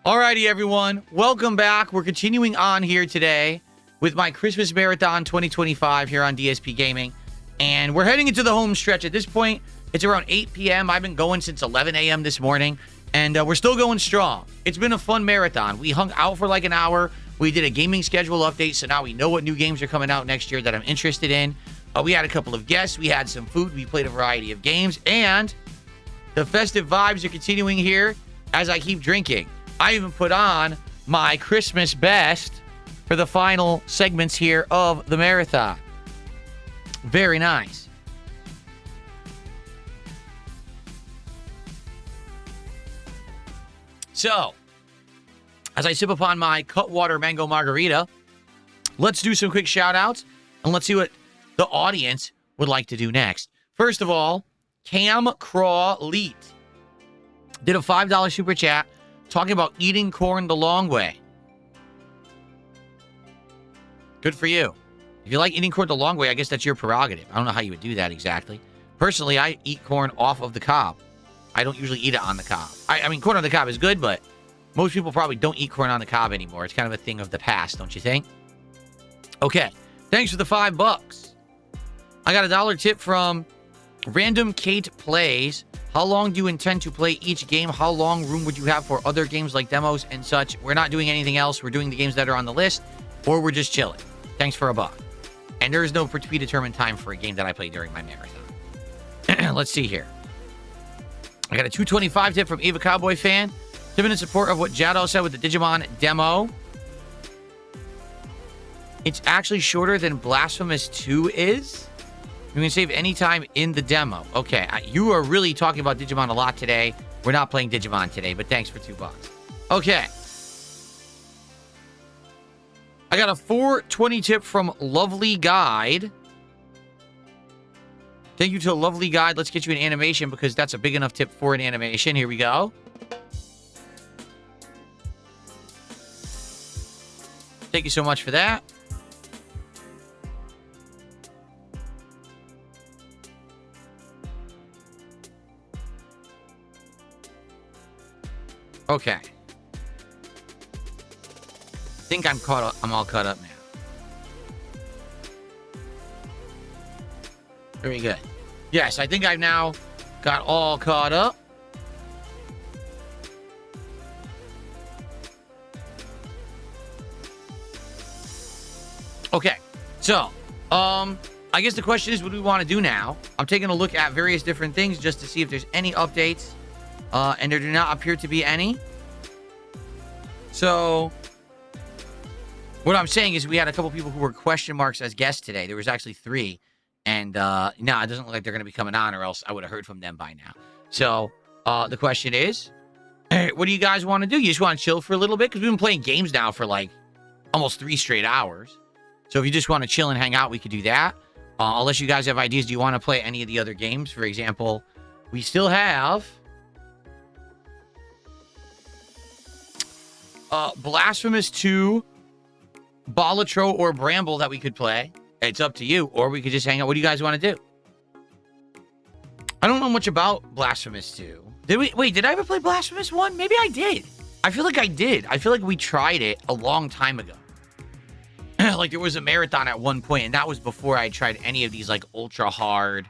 Alrighty, everyone. Welcome back. We're continuing on here today with my Christmas Marathon 2025 here on DSP Gaming. And we're heading into the home stretch. At this point, it's around 8 p.m. I've been going since 11 a.m. this morning, and we're still going strong. It's been a fun marathon. We hung out for like an hour. We did a gaming schedule update, so now we know what new games are coming out next year that I'm interested in. We had a couple of guests. We had some food. We played a variety of games, and the festive vibes are continuing here as I keep drinking. I even put on my Christmas best for the final segments here of the marathon. Very nice. So, as I sip upon my Cutwater Mango Margarita, let's do some quick shout outs and let's see what the audience would like to do next. First of all, Cam Crawleet did a $5 super chat talking about eating corn the long way. Good for you. If you like eating corn the long way, I guess that's your prerogative. I don't know how you would do that exactly. Personally, I eat corn off of the cob. I don't usually eat it on the cob. I mean, corn on the cob is good, but most people probably don't eat corn on the cob anymore. It's kind of a thing of the past, don't you think? Okay. Thanks for the $5. I got a $1 tip from Random Kate Plays. How long do you intend to play each game? How long room would you have for other games like demos and such? We're not doing anything else. We're doing the games that are on the list, or we're just chilling. Thanks for $1. And there is no predetermined time for a game that I play during my marathon. Let's see here. I got a $2.25 tip from Ava Cowboy Fan. Tipping in support of what Jado said with the Digimon demo. It's actually shorter than Blasphemous 2 is. You can save any time in the demo. Okay, you are really talking about Digimon a lot today. We're not playing Digimon today, but thanks for $2. Okay. I got a $4.20 tip from Lovely Guide. Thank you to Lovely Guide. Let's get you an animation because that's a big enough tip for an animation. Here we go. Thank you so much for that. Okay. I think I'm caught up. I'm all caught up now. Very good. Yes, I think I've now got all caught up. Okay. So, I guess the question is, what do we want to do now? I'm taking a look at various different things just to see if there's any updates. And there do not appear to be any. So, what I'm saying is we had a couple people who were question marks as guests today. There was actually 3. And, no, it doesn't look like they're going to be coming on, or else I would have heard from them by now. So, the question is, what do you guys want to do? You just want to chill for a little bit? Because we've been playing games now for, like, almost 3 straight hours. So, if you just want to chill and hang out, we could do that. Unless you guys have ideas, do you want to play any of the other games? For example, we still have Blasphemous 2, Balatro, or Bramble that we could play. It's up to you. Or we could just hang out. What do you guys want to do? I don't know much about Blasphemous 2. Did I ever play Blasphemous 1? Maybe I did. I feel like I did. I feel like we tried it a long time ago. Like there was a marathon at one point, and that was before I tried any of these like ultra hard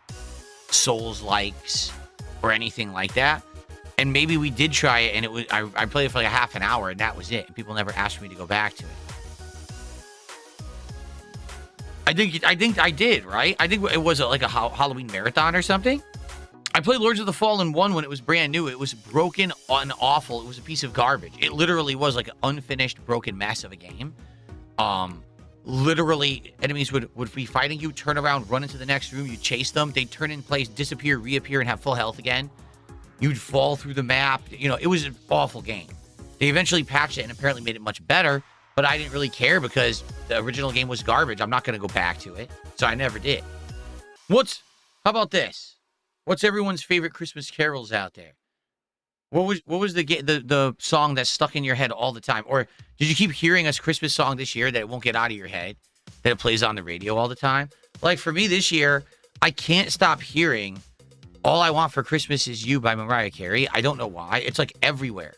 Souls-likes or anything like that. And maybe we did try it, and it was I played it for like a half an hour, and that was it. And people never asked me to go back to it. I think I did, right? I think it was like a Halloween marathon or something. I played Lords of the Fallen 1 when it was brand new. It was broken and awful. It was a piece of garbage. It literally was like an unfinished, broken mess of a game. Literally, enemies would be fighting you, turn around, run into the next room, you chase them, they'd turn in place, disappear, reappear, and have full health again. You'd fall through the map. You know, it was an awful game. They eventually patched it and apparently made it much better, but I didn't really care because the original game was garbage. I'm not going to go back to it, so I never did. How about this? What's everyone's favorite Christmas carols out there? What was the song that's stuck in your head all the time? Or did you keep hearing a Christmas song this year that it won't get out of your head, that it plays on the radio all the time? Like for me this year, I can't stop hearing All I Want for Christmas Is You by Mariah Carey. I don't know why. It's like everywhere.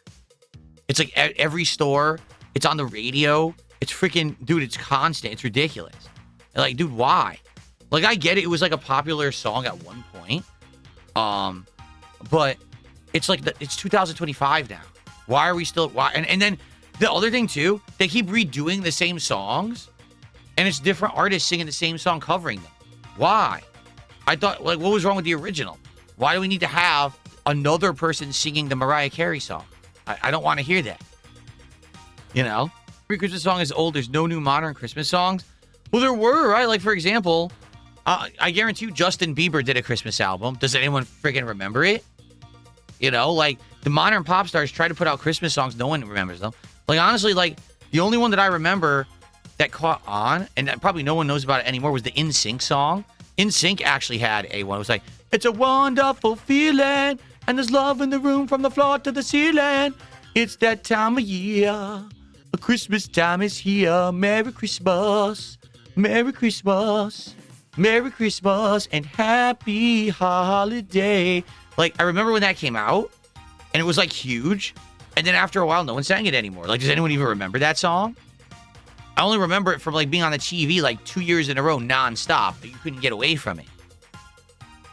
It's like every store. It's on the radio. It's freaking, dude, it's constant. It's ridiculous. Like, dude, why? Like, I get it. It was like a popular song at one point. But it's like, it's 2025 now. Why are we still, why? And then the other thing too, they keep redoing the same songs and it's different artists singing the same song, covering them. Why? I thought, like, what was wrong with the original? Why do we need to have another person singing the Mariah Carey song? I don't want to hear that. You know? Every Christmas song is old. There's no new modern Christmas songs. Well, there were, right? Like, for example, I guarantee you Justin Bieber did a Christmas album. Does anyone freaking remember it? You know, like, the modern pop stars try to put out Christmas songs. No one remembers them. Like, honestly, like, the only one that I remember that caught on, and that probably no one knows about it anymore, was the NSYNC song. NSYNC actually had a one. It was like, it's a wonderful feeling, and there's love in the room from the floor to the ceiling. It's that time of year. Christmas time is here. Merry Christmas. Merry Christmas. Merry Christmas and happy holiday. Like, I remember when that came out, and it was, like, huge. And then after a while, no one sang it anymore. Like, does anyone even remember that song? I only remember it from, like, being on the TV, like, 2 years in a row, nonstop. But you couldn't get away from it.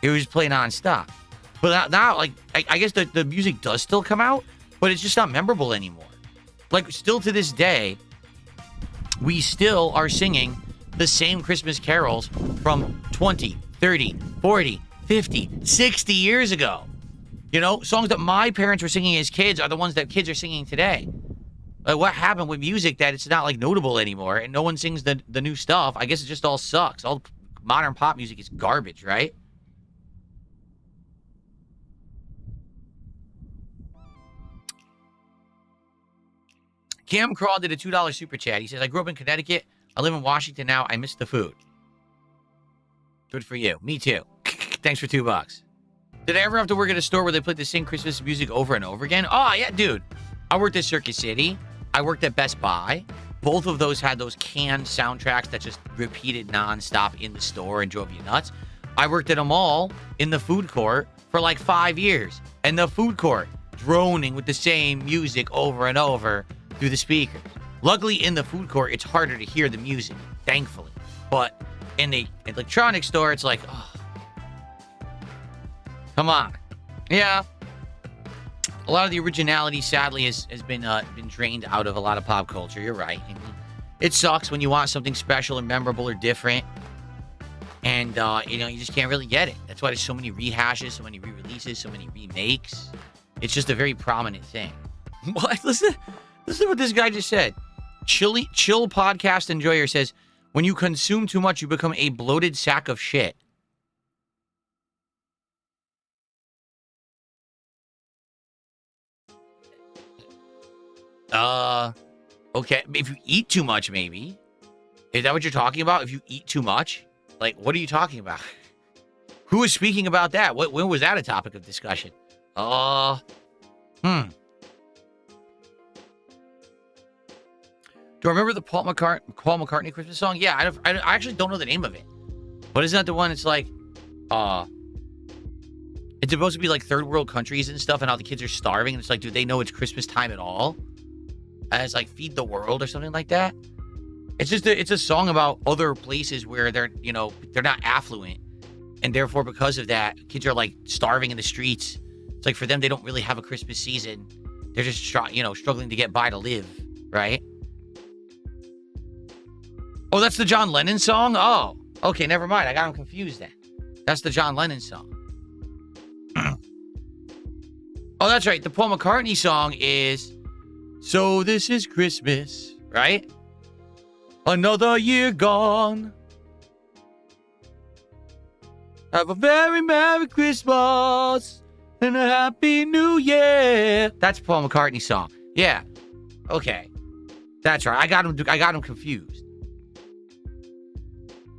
It was just playing nonstop. But now, like, I guess the music does still come out, but it's just not memorable anymore. Like, still to this day, we still are singing the same Christmas carols from 20, 30, 40, 50, 60 years ago. You know, songs that my parents were singing as kids are the ones that kids are singing today. Like, what happened with music that it's not, like, notable anymore and no one sings the new stuff? I guess it just all sucks. All modern pop music is garbage, right? Cam Crawl did a $2 super chat. He says, I grew up in Connecticut. I live in Washington now. I miss the food. Good for you. Me too. Thanks for $2. Did I ever have to work at a store where they played the same Christmas music over and over again? Oh, yeah, dude. I worked at Circus City. I worked at Best Buy. Both of those had those canned soundtracks that just repeated nonstop in the store and drove you nuts. I worked at a mall in the food court for like 5 years. And the food court droning with the same music over and over through the speakers. Luckily, in the food court, it's harder to hear the music, thankfully. But in the electronics store, it's like, oh, come on. Yeah. A lot of the originality, sadly, has been drained out of a lot of pop culture. You're right. It sucks when you want something special and memorable or different. And, you know, you just can't really get it. That's why there's so many rehashes, so many re-releases, so many remakes. It's just a very prominent thing. What? Listen to what this guy just said. Chill podcast enjoyer says, when you consume too much, you become a bloated sack of shit. Okay. If you eat too much, maybe. Is that what you're talking about? If you eat too much? Like, what are you talking about? Who was speaking about that? When was that a topic of discussion? Do I remember the Paul McCartney Christmas song? Yeah, I actually don't know the name of it. But isn't that the one? It's like, it's supposed to be like third world countries and stuff, and how the kids are starving. And it's like, do they know it's Christmas time at all? And it's like Feed the World or something like that. It's just it's a song about other places where they're not affluent, and therefore because of that, kids are like starving in the streets. It's like for them, they don't really have a Christmas season. They're just struggling to get by to live, right? Oh, that's the John Lennon song? Oh, okay, never mind. I got him confused then. That's the John Lennon song. Oh, that's right. The Paul McCartney song is So This Is Christmas, right? Another year gone. Have a very Merry Christmas and a Happy New Year. That's Paul McCartney's song. Yeah. Okay. That's right. I got him confused.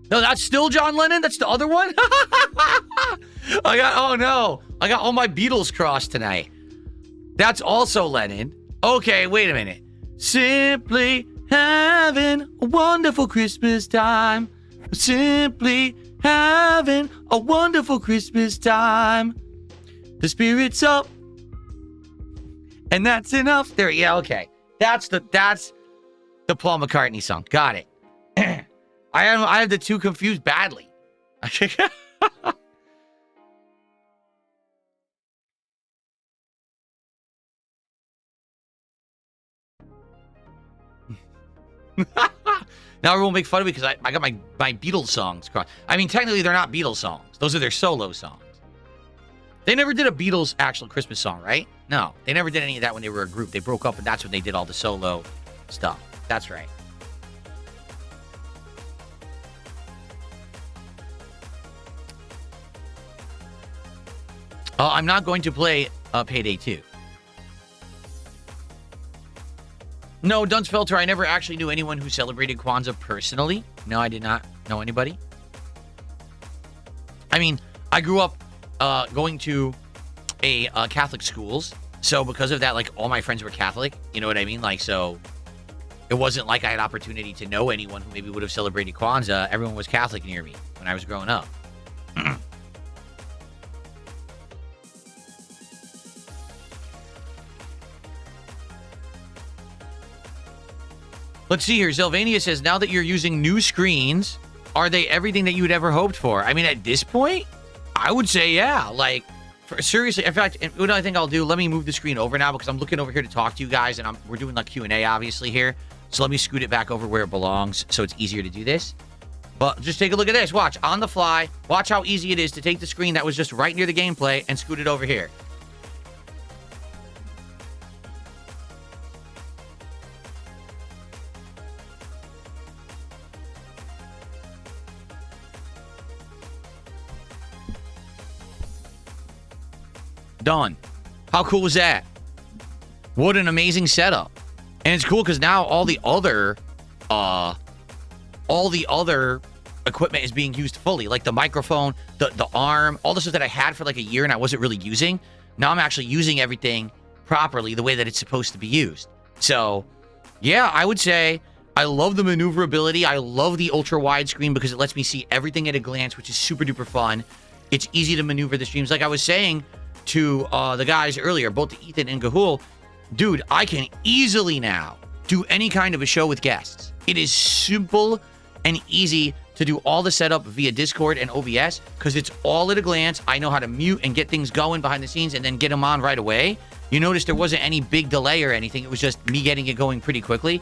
No, that's still John Lennon? That's the other one? Oh no. I got all my Beatles crossed tonight. That's also Lennon. Okay, wait a minute. Simply having a wonderful Christmas time. Simply having a wonderful Christmas time. The spirit's up And that's enough. There, yeah, okay. That's the Paul McCartney song. Got it. I have the two confused badly. Now everyone will make fun of me because I got my Beatles songs. I mean, technically they're not Beatles songs. Those are their solo songs. They never did a Beatles actual Christmas song, right? No, they never did any of that when they were a group. They broke up, and that's when they did all the solo stuff. That's right. I'm not going to play Payday 2. No, Dunsfelter, I never actually knew anyone who celebrated Kwanzaa personally. No, I did not know anybody. I mean, I grew up going to a Catholic schools. So because of that, like, all my friends were Catholic. You know what I mean? Like, so it wasn't like I had opportunity to know anyone who maybe would have celebrated Kwanzaa. Everyone was Catholic near me when I was growing up. Let's see here. Sylvania says, now that you're using new screens, are they everything that you would ever hoped for? I mean, at this point, I would say, yeah. Like, seriously, in fact, what I think I'll do, let me move the screen over now because I'm looking over here to talk to you guys, and we're doing like Q&A, obviously, here. So let me scoot it back over where it belongs so it's easier to do this. But just take a look at this. Watch, on the fly. Watch how easy it is to take the screen that was just right near the gameplay and scoot it over here. Done. How cool was that? What an amazing setup. And it's cool because now all the other equipment is being used fully. Like the microphone, the arm, all the stuff that I had for like a year and I wasn't really using. Now I'm actually using everything properly the way that it's supposed to be used. So, yeah, I would say I love the maneuverability. I love the ultra wide screen because it lets me see everything at a glance, which is super duper fun. It's easy to maneuver the streams. Like I was saying to the guys earlier, both Ethan and Gahul, dude, I can easily now do any kind of a show with guests. It is simple and easy to do all the setup via Discord and OBS because it's all at a glance. I know how to mute and get things going behind the scenes and then get them on right away. You notice there wasn't any big delay or anything. It was just me getting it going pretty quickly.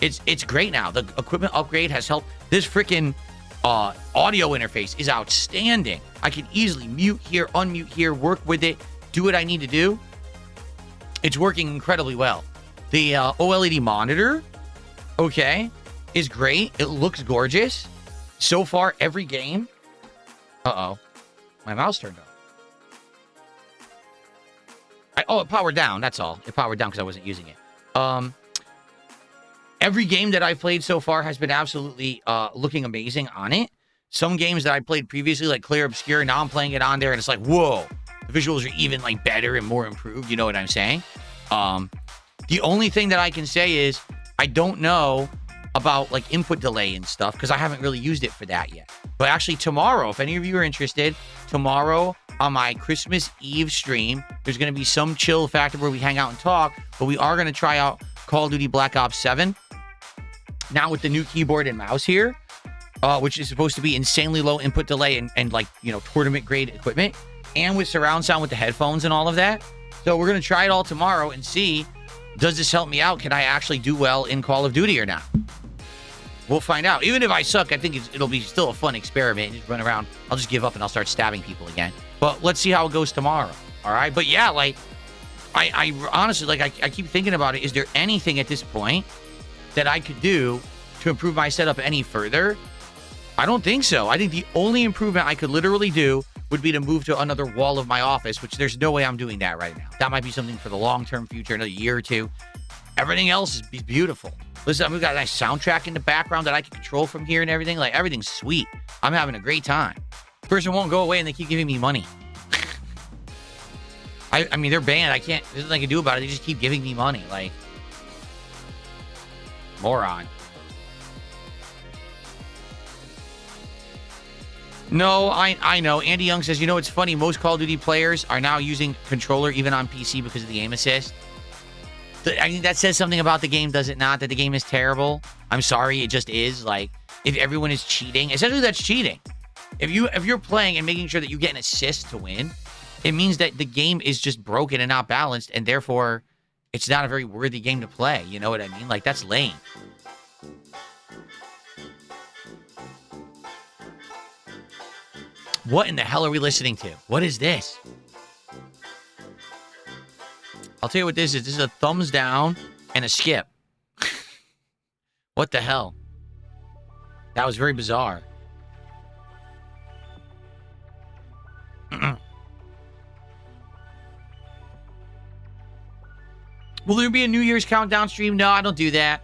It's great now. The equipment upgrade has helped. This freaking audio interface is outstanding. I can easily mute here, unmute here, work with it, do what I need to do. It's working incredibly well. The OLED monitor, okay, is great. It looks gorgeous. So far, every game... Uh-oh. My mouse turned on. It powered down, that's all. It powered down because I wasn't using it. Every game that I've played so far has been absolutely looking amazing on it. Some games that I played previously, like Clear Obscure, now I'm playing it on there, and it's like, whoa. The visuals are even, like, better and more improved. You know what I'm saying? The only thing that I can say is I don't know about, like, input delay and stuff because I haven't really used it for that yet. But actually, tomorrow, if any of you are interested, tomorrow on my Christmas Eve stream, there's going to be some chill factor where we hang out and talk, but we are going to try out Call of Duty Black Ops 7. Now with the new keyboard and mouse here, which is supposed to be insanely low input delay and like, you know, tournament grade equipment, and with surround sound with the headphones and all of that. So we're going to try it all tomorrow and see, does this help me out? Can I actually do well in Call of Duty or not? We'll find out. Even if I suck, I think it'll be still a fun experiment. Just run around. I'll just give up and I'll start stabbing people again. But let's see how it goes tomorrow. All right. But yeah, like, I honestly, like, I keep thinking about it. Is there anything at this point that I could do to improve my setup any further? I don't think so. I think the only improvement I could literally do would be to move to another wall of my office, which there's no way I'm doing that right now. That might be something for the long-term future, another year or two. Everything else is beautiful. Listen, we've got a nice soundtrack in the background that I can control from here and everything. Like, everything's sweet. I'm having a great time. Person won't go away and they keep giving me money. I mean, they're banned. There's nothing I can do about it. They just keep giving me money. Like, moron. No, I know. Andy Young says, you know, it's funny. Most Call of Duty players are now using controller even on PC because of the aim assist. I think that says something about the game, does it not? That the game is terrible? I'm sorry, it just is. Like, if everyone is cheating, essentially that's cheating. If you're playing and making sure that you get an assist to win, it means that the game is just broken and not balanced, and therefore, it's not a very worthy game to play. You know what I mean? Like, that's lame. What in the hell are we listening to? What is this? I'll tell you what this is. This is a thumbs down and a skip. What the hell? That was very bizarre. Will there be a New Year's countdown stream? No, I don't do that.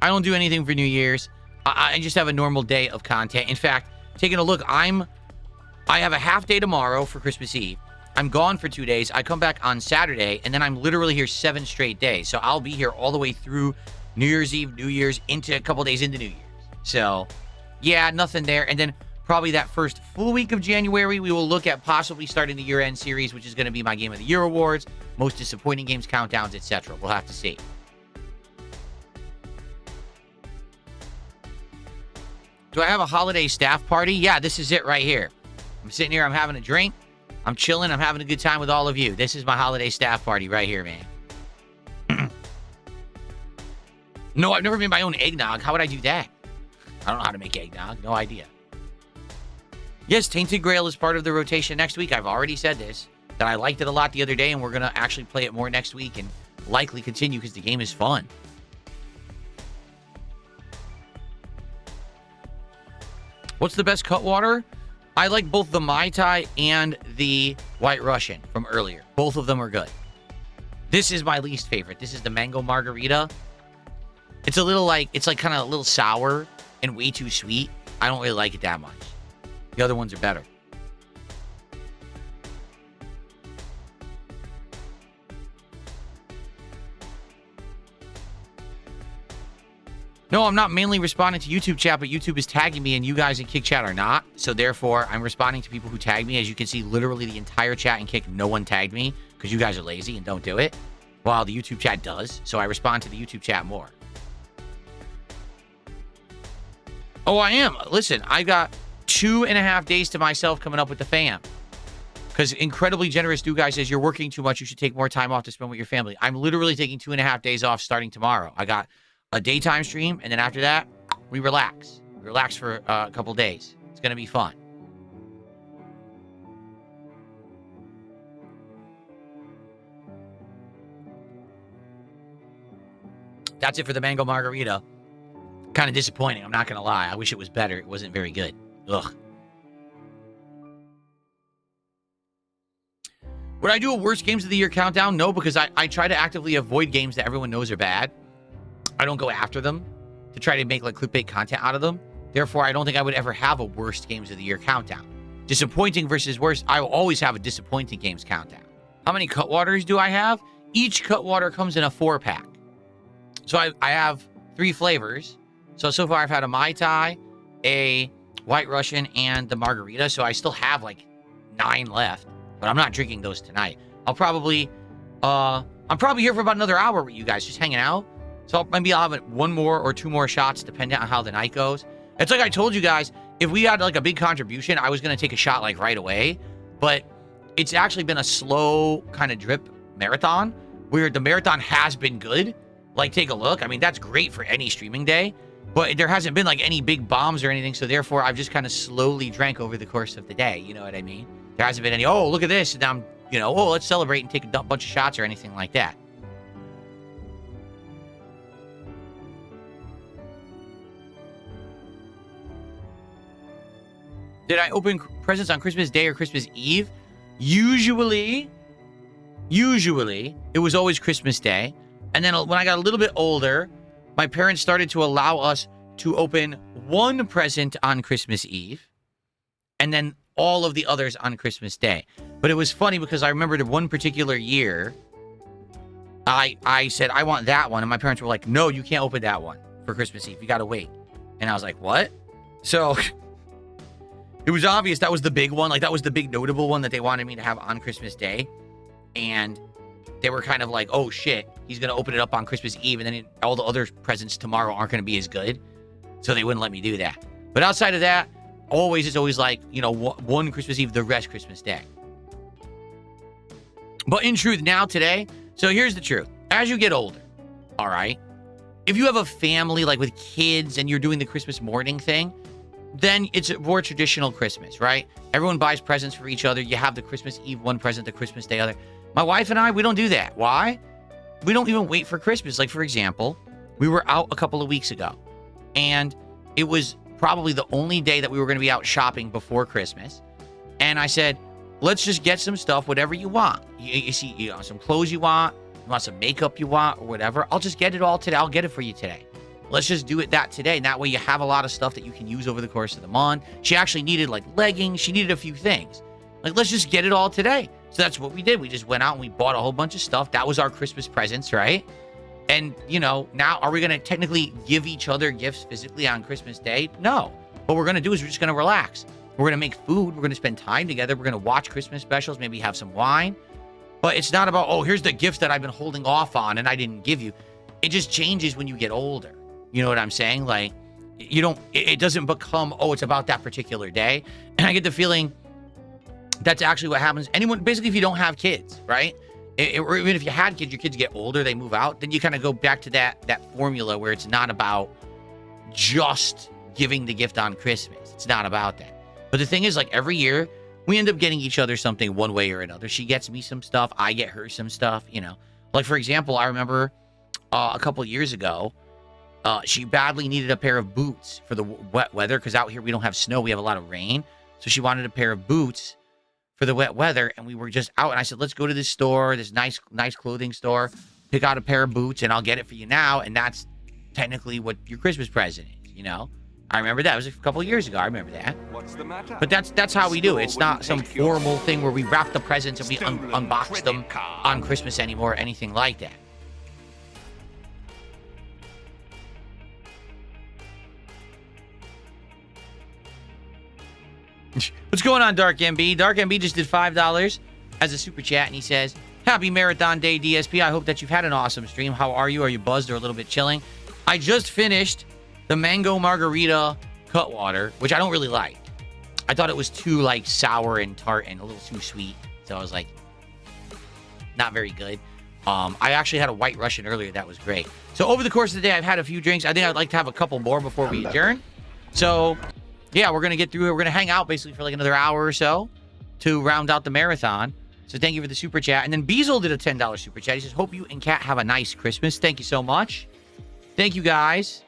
I don't do anything for New Year's. I just have a normal day of content. In fact, taking a look, I have a half day tomorrow for Christmas Eve. I'm gone for 2 days. I come back on Saturday, and then I'm literally here 7 straight days. So I'll be here all the way through New Year's Eve, New Year's, into a couple days into New Year's. So, yeah, nothing there. And then probably that first full week of January, we will look at possibly starting the year-end series, which is going to be my Game of the Year awards, most disappointing games countdowns, etc. We'll have to see. Do I have a holiday staff party? Yeah, this is it right here. I'm sitting here, I'm having a drink, I'm chilling, I'm having a good time with all of you. This is my holiday staff party right here, man. No, I've never made my own eggnog. How would I do that? I don't know how to make eggnog. No idea. Yes, Tainted Grail is part of the rotation next week. I've already said this, that I liked it a lot the other day, and we're going to actually play it more next week and likely continue because the game is fun. What's the best Cutwater? I like both the Mai Tai and the White Russian from earlier. Both of them are good. This is my least favorite. This is the Mango Margarita. It's a little like, it's like kind of a little sour and way too sweet. I don't really like it that much. The other ones are better. No, I'm not mainly responding to YouTube chat, but YouTube is tagging me and you guys in Kick Chat are not. So therefore, I'm responding to people who tag me. As you can see, literally the entire chat in Kick, no one tagged me because you guys are lazy and don't do it. While the YouTube chat does. So I respond to the YouTube chat more. Oh, I am. Listen, I got 2.5 days to myself coming up with the fam. Because incredibly generous dude guy says, you're working too much. You should take more time off to spend with your family. I'm literally taking 2.5 days off starting tomorrow. I got a daytime stream, and then after that, we relax. We relax for a couple days. It's going to be fun. That's it for the Mango Margarita. Kind of disappointing, I'm not going to lie. I wish it was better. It wasn't very good. Ugh. Would I do a worst games of the year countdown? No, because I try to actively avoid games that everyone knows are bad. I don't go after them to try to make like clickbait content out of them. Therefore, I don't think I would ever have a worst games of the year countdown. Disappointing versus worst, I will always have a disappointing games countdown. How many Cutwaters do I have? Each Cutwater comes in a 4-pack. So I have 3 flavors. So far I've had a Mai Tai, a White Russian, and the Margarita. So I still have like 9 left, but I'm not drinking those tonight. I'm probably here for about another hour with you guys, just hanging out. So maybe I'll have 1 more or 2 more shots, depending on how the night goes. It's like I told you guys, if we had like a big contribution, I was going to take a shot like right away. But it's actually been a slow kind of drip marathon, where the marathon has been good. Like, take a look. I mean, that's great for any streaming day. But there hasn't been like any big bombs or anything. So therefore, I've just kind of slowly drank over the course of the day. You know what I mean? There hasn't been any, oh, look at this. And I'm, oh, let's celebrate and take a bunch of shots or anything like that. Did I open presents on Christmas Day or Christmas Eve? Usually, it was always Christmas Day. And then when I got a little bit older, my parents started to allow us to open 1 present on Christmas Eve and then all of the others on Christmas Day. But it was funny because I remember one particular year, I said, I want that one. And my parents were like, no, you can't open that one for Christmas Eve. You got to wait. And I was like, what? So it was obvious that was the big one. Like, that was the big notable one that they wanted me to have on Christmas Day. And they were kind of like, oh, shit. he's going to open it up on Christmas Eve, and then all the other presents tomorrow aren't going to be as good. So they wouldn't let me do that. But outside of that, it's always like, one Christmas Eve, the rest Christmas Day. But in truth, now today, so here's the truth. As you get older, all right, if you have a family like with kids and you're doing the Christmas morning thing, then it's a more traditional Christmas, right? Everyone buys presents for each other. You have the Christmas Eve one present, the Christmas Day other. My wife and I, we don't do that. Why? We don't even wait for Christmas. Like, for example, we were out a couple of weeks ago, and it was probably the only day that we were going to be out shopping before Christmas. And I said, let's just get some stuff, whatever you want. You see, some clothes you want some makeup you want, or whatever. I'll just get it all today. I'll get it for you today. Let's just do it that today. And that way you have a lot of stuff that you can use over the course of the month. She actually needed like leggings. She needed a few things. Like, let's just get it all today. So that's what we did. We just went out and we bought a whole bunch of stuff. That was our Christmas presents, right? And, now are we going to technically give each other gifts physically on Christmas Day? No. What we're going to do is we're just going to relax. We're going to make food. We're going to spend time together. We're going to watch Christmas specials, maybe have some wine. But it's not about, here's the gift that I've been holding off on and I didn't give you. It just changes when you get older. You know what I'm saying? Like, it doesn't become, it's about that particular day. And I get the feeling that's actually what happens. Basically, if you don't have kids, right? Or even if you had kids, your kids get older, they move out, then you kind of go back to that formula where it's not about just giving the gift on Christmas. It's not about that. But the thing is, like, every year, we end up getting each other something one way or another. She gets me some stuff. I get her some stuff, Like, for example, I remember a couple years ago, she badly needed a pair of boots for the wet weather because out here we don't have snow. We have a lot of rain. So she wanted a pair of boots for the wet weather. And we were just out. And I said, let's go to this store, this nice clothing store, pick out a pair of boots, and I'll get it for you now. And that's technically what your Christmas present is, I remember that. It was a couple of years ago. I remember that. What's the matter? But that's how we do it. It's not some formal thing where we wrap the presents and we unbox them on Christmas anymore or anything like that. What's going on, Dark MB? Dark MB just did $5 as a super chat, and he says, happy Marathon Day, DSP. I hope that you've had an awesome stream. How are you? Are you buzzed or a little bit chilling? I just finished the mango margarita Cutwater, which I don't really like. I thought it was too, like, sour and tart and a little too sweet. So I was like, not very good. I actually had a White Russian earlier. That was great. So over the course of the day, I've had a few drinks. I think I'd like to have a couple more before we adjourn. So, yeah, we're going to get through it. We're going to hang out basically for like another hour or so to round out the marathon. So thank you for the super chat. And then Beazle did a $10 super chat. He says, hope you and Kat have a nice Christmas. Thank you so much. Thank you, guys.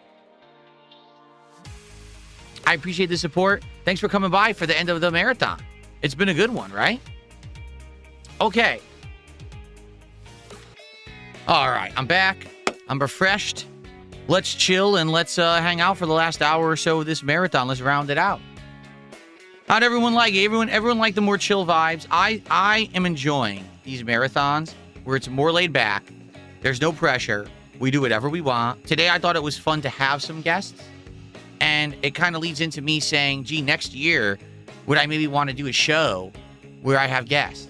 I appreciate the support. Thanks for coming by for the end of the marathon. It's been a good one, right? Okay. All right, I'm back. I'm refreshed. Let's chill and let's hang out for the last hour or so of this marathon. Let's round it out. Not everyone like it. Everyone like the more chill vibes. I am enjoying these marathons where it's more laid back. There's no pressure. We do whatever we want. Today, I thought it was fun to have some guests. And it kind of leads into me saying, gee, next year, would I maybe want to do a show where I have guests?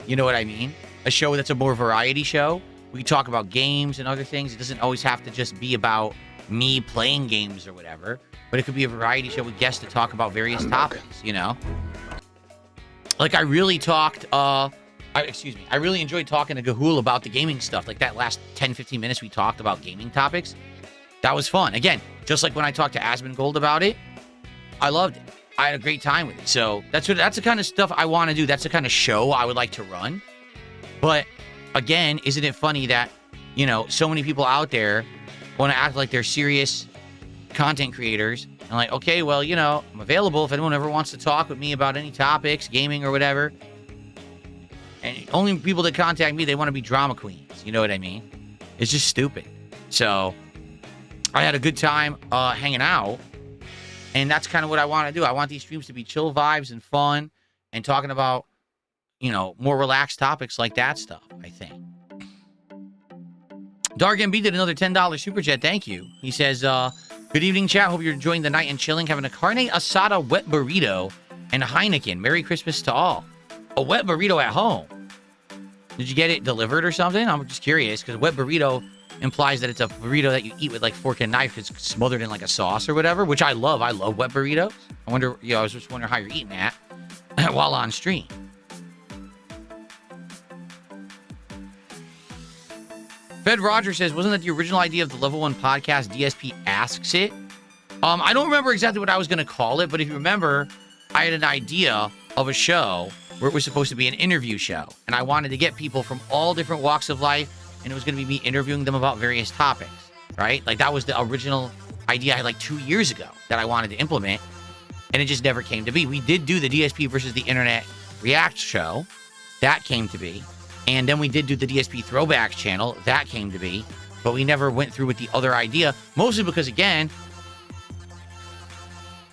You know what I mean? A show that's a more variety show. We talk about games and other things. It doesn't always have to just be about me playing games or whatever. But it could be a variety show with guests to talk about various topics, Like, I really talked, I really enjoyed talking to Gahul about the gaming stuff. Like, that last 10, 15 minutes we talked about gaming topics. That was fun. Again, just like when I talked to Asmongold about it, I loved it. I had a great time with it. So that's the kind of stuff I want to do. That's the kind of show I would like to run. But again, isn't it funny that, so many people out there want to act like they're serious content creators. And like, okay, well, I'm available if anyone ever wants to talk with me about any topics, gaming or whatever. And only people that contact me, they want to be drama queens. You know what I mean? It's just stupid. So I had a good time hanging out, and that's kind of what I want to do. I want these streams to be chill vibes and fun and talking about, more relaxed topics like that stuff, I think. Dark MB did another $10 super chat. Thank you. He says, good evening, chat. Hope you're enjoying the night and chilling, having a carne asada wet burrito and a Heineken. Merry Christmas to all. A wet burrito at home. Did you get it delivered or something? I'm just curious because wet burrito implies that it's a burrito that you eat with like fork and knife. It's smothered in like a sauce or whatever, which I love. I love wet burritos. I wonder, I was just wondering how you're eating that while on stream. Fed Rogers says, wasn't that the original idea of the Level 1 podcast? DSP asks it. I don't remember exactly what I was going to call it, but if you remember, I had an idea of a show where it was supposed to be an interview show. And I wanted to get people from all different walks of life, and it was going to be me interviewing them about various topics, right? Like that was the original idea I had like 2 years ago that I wanted to implement, and it just never came to be. We did do the DSP versus the Internet React show. That came to be. And then we did do the DSP Throwbacks channel. That came to be. But we never went through with the other idea, mostly because, again,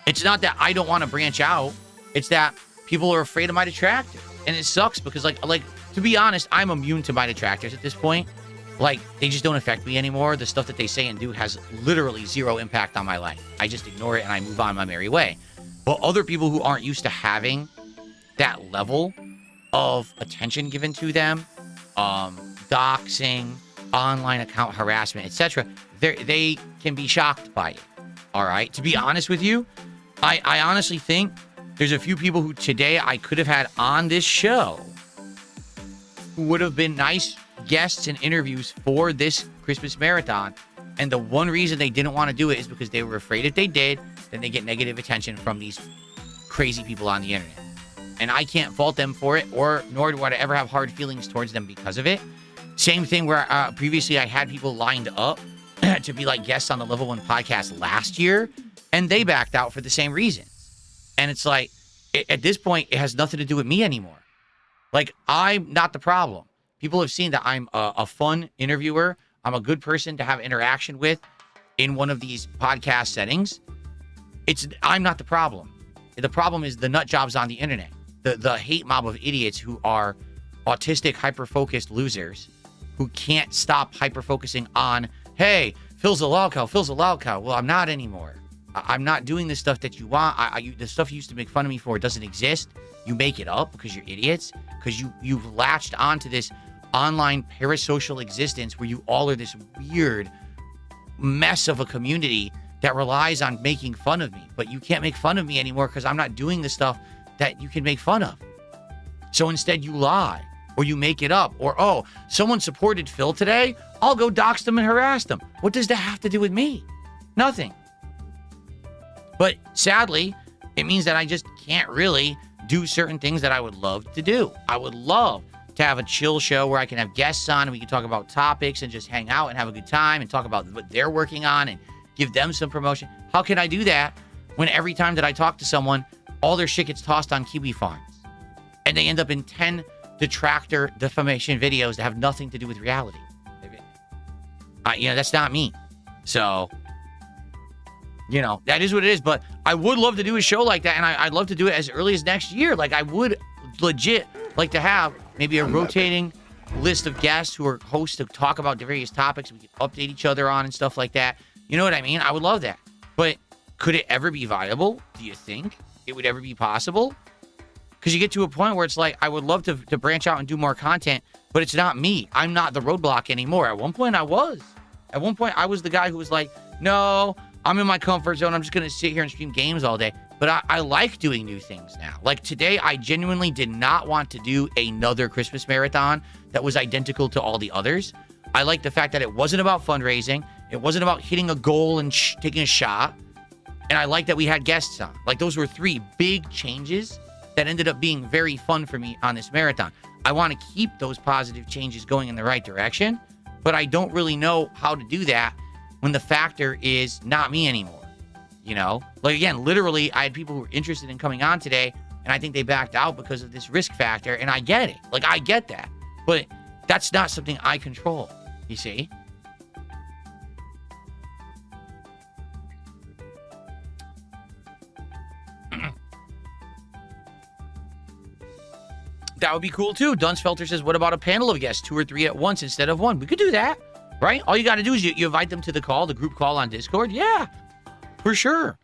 it's not that I don't want to branch out. It's that people are afraid of my detractors. And it sucks because, like to be honest, I'm immune to my detractors at this point. Like, they just don't affect me anymore. The stuff that they say and do has literally zero impact on my life. I just ignore it and I move on my merry way. But other people who aren't used to having that level of attention given to them, doxing, online account harassment, etc., they can be shocked by it. All right. To be honest with you, I honestly think there's a few people who today I could have had on this show who would have been nice guests and interviews for this Christmas marathon. And the one reason they didn't want to do it is because they were afraid if they did, then they get negative attention from these crazy people on the internet. And I can't fault them for it, nor do I ever have hard feelings towards them because of it. Same thing where previously I had people lined up to be like guests on the Level 1 podcast last year, and they backed out for the same reason. And it's like, at this point, it has nothing to do with me anymore. Like, I'm not the problem. People have seen that I'm a fun interviewer. I'm a good person to have interaction with in one of these podcast settings. I'm not the problem. The problem is the nut jobs on the internet. The hate mob of idiots who are autistic, hyper-focused losers who can't stop hyper-focusing on, hey, Phil's a loud cow, Phil's a loud cow. Well, I'm not anymore. I'm not doing the stuff that you want. The stuff you used to make fun of me for doesn't exist. You make it up because you're idiots, because you've latched onto this online parasocial existence where you all are this weird mess of a community that relies on making fun of me. But you can't make fun of me anymore because I'm not doing the stuff that you can make fun of. So instead you lie or you make it up or, oh, someone supported Phil today. I'll go dox them and harass them. What does that have to do with me? Nothing. But sadly, it means that I just can't really do certain things that I would love to do. I would love to have a chill show where I can have guests on and we can talk about topics and just hang out and have a good time and talk about what they're working on and give them some promotion. How can I do that when every time that I talk to someone, all their shit gets tossed on Kiwi Farms and they end up in 10 detractor defamation videos that have nothing to do with reality? That's not me. So, that is what it is. But I would love to do a show like that, and I'd love to do it as early as next year. Like, I would legit like to have maybe a rotating list of guests who are hosts to talk about the various topics we could update each other on and stuff like that. You know what I mean? I would love that. But could it ever be viable? Do you think it would ever be possible? Because you get to a point where it's like, I would love to branch out and do more content, but it's not me. I'm not the roadblock anymore. At one point, I was. At one point, I was the guy who was like, no, I'm in my comfort zone. I'm just going to sit here and stream games all day. But I like doing new things now. Like today, I genuinely did not want to do another Christmas marathon that was identical to all the others. I like the fact that it wasn't about fundraising. It wasn't about hitting a goal and taking a shot. And I like that we had guests on. Like those were 3 big changes that ended up being very fun for me on this marathon. I want to keep those positive changes going in the right direction, but I don't really know how to do that when the factor is not me anymore. Like again, literally, I had people who were interested in coming on today, and I think they backed out because of this risk factor, and I get it. Like, I get that. But that's not something I control, you see? That would be cool, too. Dunsfelter says, what about a panel of guests, 2 or 3 at once instead of 1? We could do that, right? All you got to do is you invite them to the call, the group call on Discord. Yeah, for sure.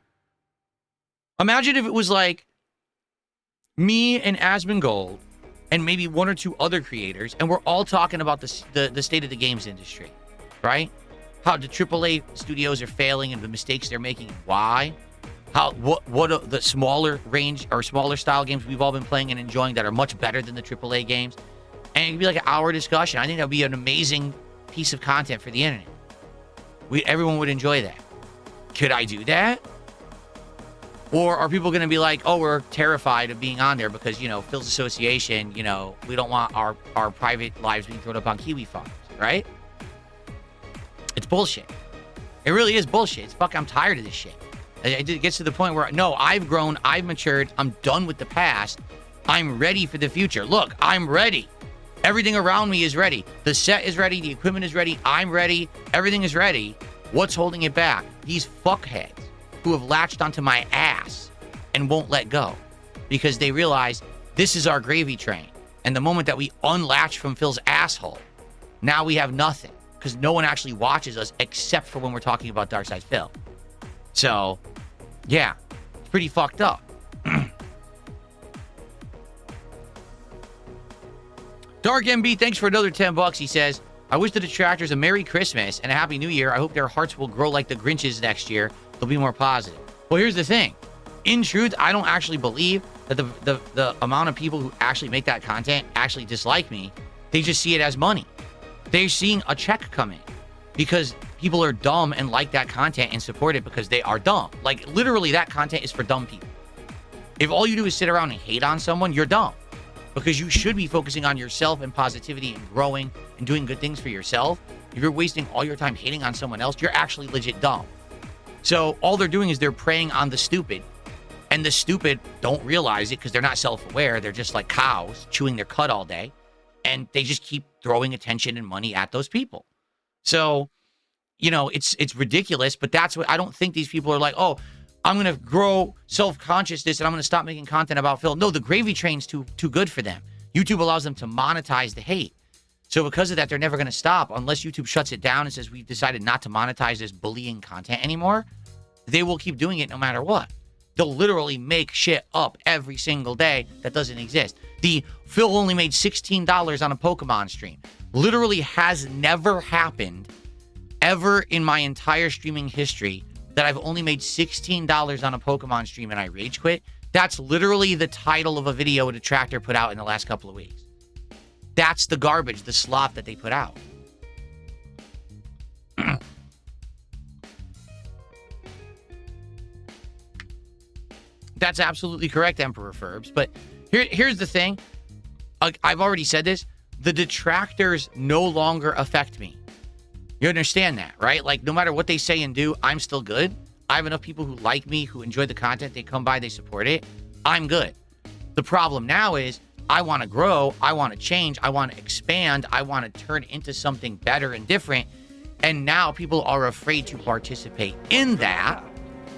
Imagine if it was like me and Asmongold and maybe one or two other creators, and we're all talking about the state of the games industry, right? How the AAA studios are failing and the mistakes they're making and why. What are the smaller range or smaller style games we've all been playing and enjoying that are much better than the AAA games. And it could be like an hour discussion. I think that would be an amazing piece of content for the internet. Everyone would enjoy that. Could I do that? Or are people going to be like, oh, we're terrified of being on there because, Phil's Association, we don't want our private lives being thrown up on Kiwi farms, right? It's bullshit. It really is bullshit. I'm tired of this shit. It gets to the point where, no, I've grown, I've matured, I'm done with the past. I'm ready for the future. Look, I'm ready. Everything around me is ready. The set is ready. The equipment is ready. I'm ready. Everything is ready. What's holding it back? These fuckheads who have latched onto my ass and won't let go because they realize this is our gravy train. And the moment that we unlatch from Phil's asshole, now we have nothing because no one actually watches us except for when we're talking about Darkside Phil. So, yeah, it's pretty fucked up. Dark MB, thanks for another $10. He says, I wish the detractors a Merry Christmas and a Happy New Year. I hope their hearts will grow like the Grinch's next year. They'll be more positive. Well, here's the thing. In truth, I don't actually believe that the amount of people who actually make that content actually dislike me. They just see it as money. They're seeing a check come in because people are dumb and like that content and support it because they are dumb. Like, literally, that content is for dumb people. If all you do is sit around and hate on someone, you're dumb. Because you should be focusing on yourself and positivity and growing and doing good things for yourself. If you're wasting all your time hating on someone else, you're actually legit dumb. So all they're doing is they're preying on the stupid. And the stupid don't realize it because they're not self-aware. They're just like cows chewing their cud all day. And they just keep throwing attention and money at those people. So, it's ridiculous. But that's what I don't think these people are like, oh, I'm going to grow self-consciousness and I'm going to stop making content about Phil. No, the gravy train's too good for them. YouTube allows them to monetize the hate. So because of that, they're never going to stop unless YouTube shuts it down and says, we've decided not to monetize this bullying content anymore. They will keep doing it no matter what. They'll literally make shit up every single day that doesn't exist. The Phil only made $16 on a Pokemon stream. Literally has never happened ever in my entire streaming history that I've only made $16 on a Pokemon stream and I rage quit. That's literally the title of a video a detractor put out in the last couple of weeks. That's the garbage, the slop that they put out. That's absolutely correct, Emperor Ferbs. But here's the thing. I've already said this. The detractors no longer affect me. You understand that, right? Like, no matter what they say and do, I'm still good. I have enough people who like me, who enjoy the content. They come by, they support it. I'm good. The problem now is I want to grow. I want to change. I want to expand. I want to turn into something better and different. And now people are afraid to participate in that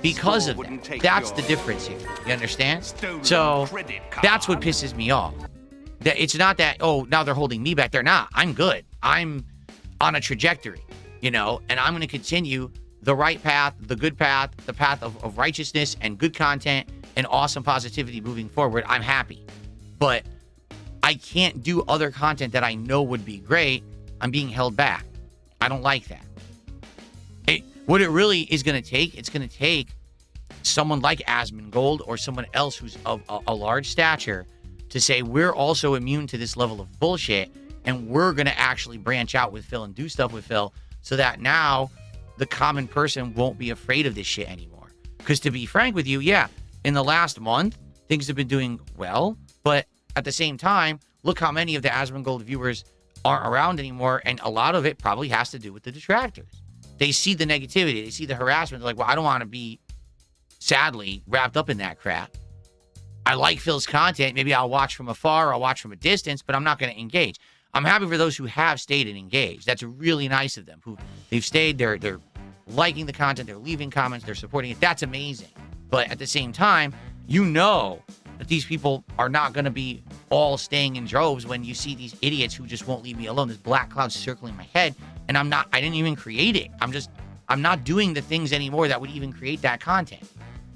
because of that. That's the difference here. You understand? So that's what pisses me off. That it's not that, oh, now they're holding me back. They're not. I'm good. I'm on a trajectory, and I'm going to continue the right path, the good path, the path of righteousness and good content and awesome positivity moving forward. I'm happy. But I can't do other content that I know would be great. I'm being held back. I don't like that. What it really is going to take, it's going to take someone like Asmongold or someone else who's of a large stature to say, we're also immune to this level of bullshit. And we're going to actually branch out with Phil and do stuff with Phil so that now the common person won't be afraid of this shit anymore. Because to be frank with you, yeah, in the last month, things have been doing well. But at the same time, look how many of the Asmongold viewers aren't around anymore. And a lot of it probably has to do with the detractors. They see the negativity. They see the harassment. They're like, well, I don't want to be, sadly, wrapped up in that crap. I like Phil's content. Maybe I'll watch from afar. I'll watch from a distance, but I'm not going to engage. I'm happy for those who have stayed and engaged. That's really nice of them. Who they've stayed, they're liking the content, they're leaving comments, they're supporting it. That's amazing. But at the same time, that these people are not going to be all staying in droves when you see these idiots who just won't leave me alone. This black cloud circling my head, and I didn't even create it. I'm not doing the things anymore that would even create that content.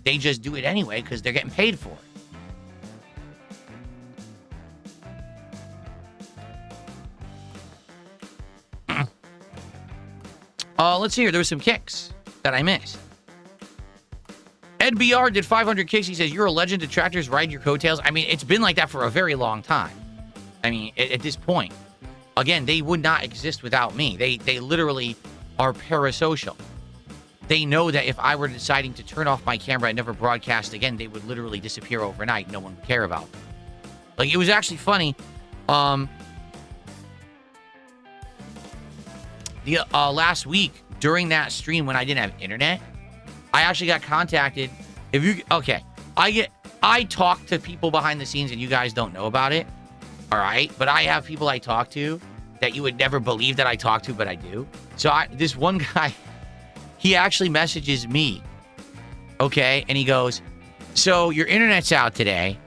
They just do it anyway because they're getting paid for it. Let's see here. There was some kicks that I missed. Ed BR did 500 kicks. He says, you're a legend. Detractors ride your coattails. I mean, it's been like that for a very long time. I mean, at this point. Again, they would not exist without me. They literally are parasocial. They know that if I were deciding to turn off my camera and never broadcast again, they would literally disappear overnight. No one would care about them. Like, it was actually funny. Last week, during that stream when I didn't have internet, I actually got contacted. I talk to people behind the scenes and you guys don't know about it. All right. But I have people I talk to that you would never believe that I talk to, but I do. So this one guy, he actually messages me. Okay. And he goes, so your internet's out today.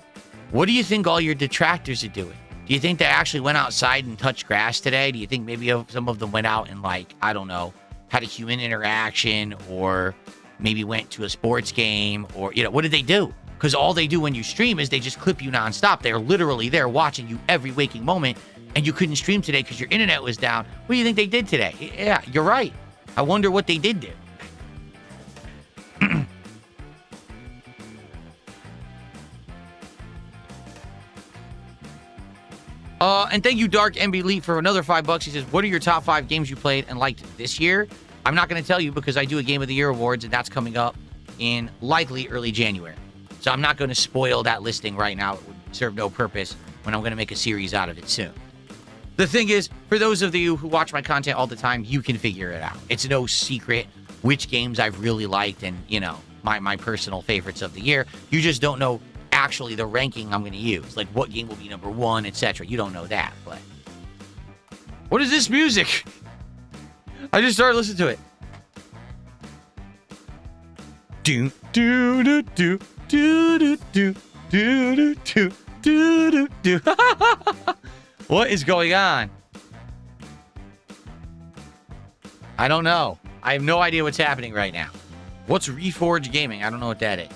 What do you think all your detractors are doing? Do you think they actually went outside and touched grass today? Do you think maybe some of them went out and, like, I don't know, had a human interaction, or maybe went to a sports game, or, what did they do? Because all they do when you stream is they just clip you nonstop. They're literally there watching you every waking moment, and you couldn't stream today because your internet was down. What do you think they did today? Yeah, you're right. I wonder what they did do. And thank you, Dark MB Elite, for another $5. He says, what are your top 5 games you played and liked this year? I'm not going to tell you because I do a Game of the Year awards, and that's coming up in likely early January. So I'm not going to spoil that listing right now. It would serve no purpose when I'm going to make a series out of it soon. The thing is, for those of you who watch my content all the time, you can figure it out. It's no secret which games I've really liked and, my personal favorites of the year. You just don't know actually the ranking I'm going to use, like what game will be number 1, etc. You don't know that, but what is this music? I just started listening to it. Do do do do do do do do do do. What is going on? I don't know. I have no idea what's happening right now. What's Reforge Gaming? I don't know what that is.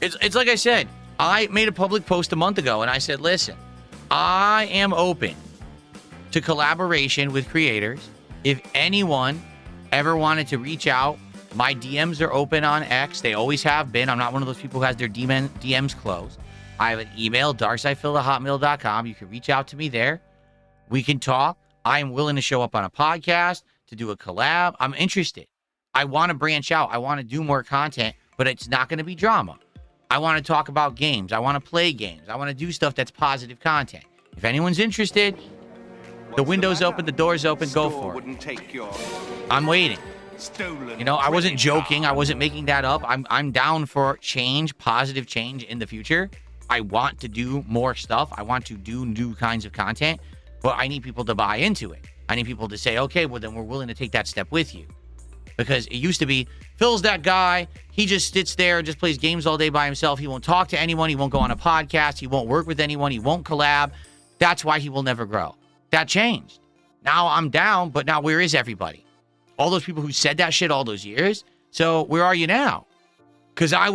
It's like I said, I made a public post a month ago, and I said, listen, I am open to collaboration with creators. If anyone ever wanted to reach out, my DMs are open on X. They always have been. I'm not one of those people who has their DMs closed. I have an email, darksidefil@hotmail.com. You can reach out to me there. We can talk. I am willing to show up on a podcast, to do a collab. I'm interested. I want to branch out. I want to do more content, but it's not going to be drama. I want to talk about games. I want to play games. I want to do stuff that's positive content. If anyone's interested, the window's open, the door's open, go for it. I'm waiting. I wasn't joking. I wasn't making that up. I'm down for change, positive change in the future. I want to do more stuff. I want to do new kinds of content, but I need people to buy into it. I need people to say, okay, well, then we're willing to take that step with you. Because it used to be, Phil's that guy. He just sits there and just plays games all day by himself. He won't talk to anyone. He won't go on a podcast. He won't work with anyone. He won't collab. That's why he will never grow. That changed. Now I'm down, but now where is everybody? All those people who said that shit all those years. So where are you now? Because I'm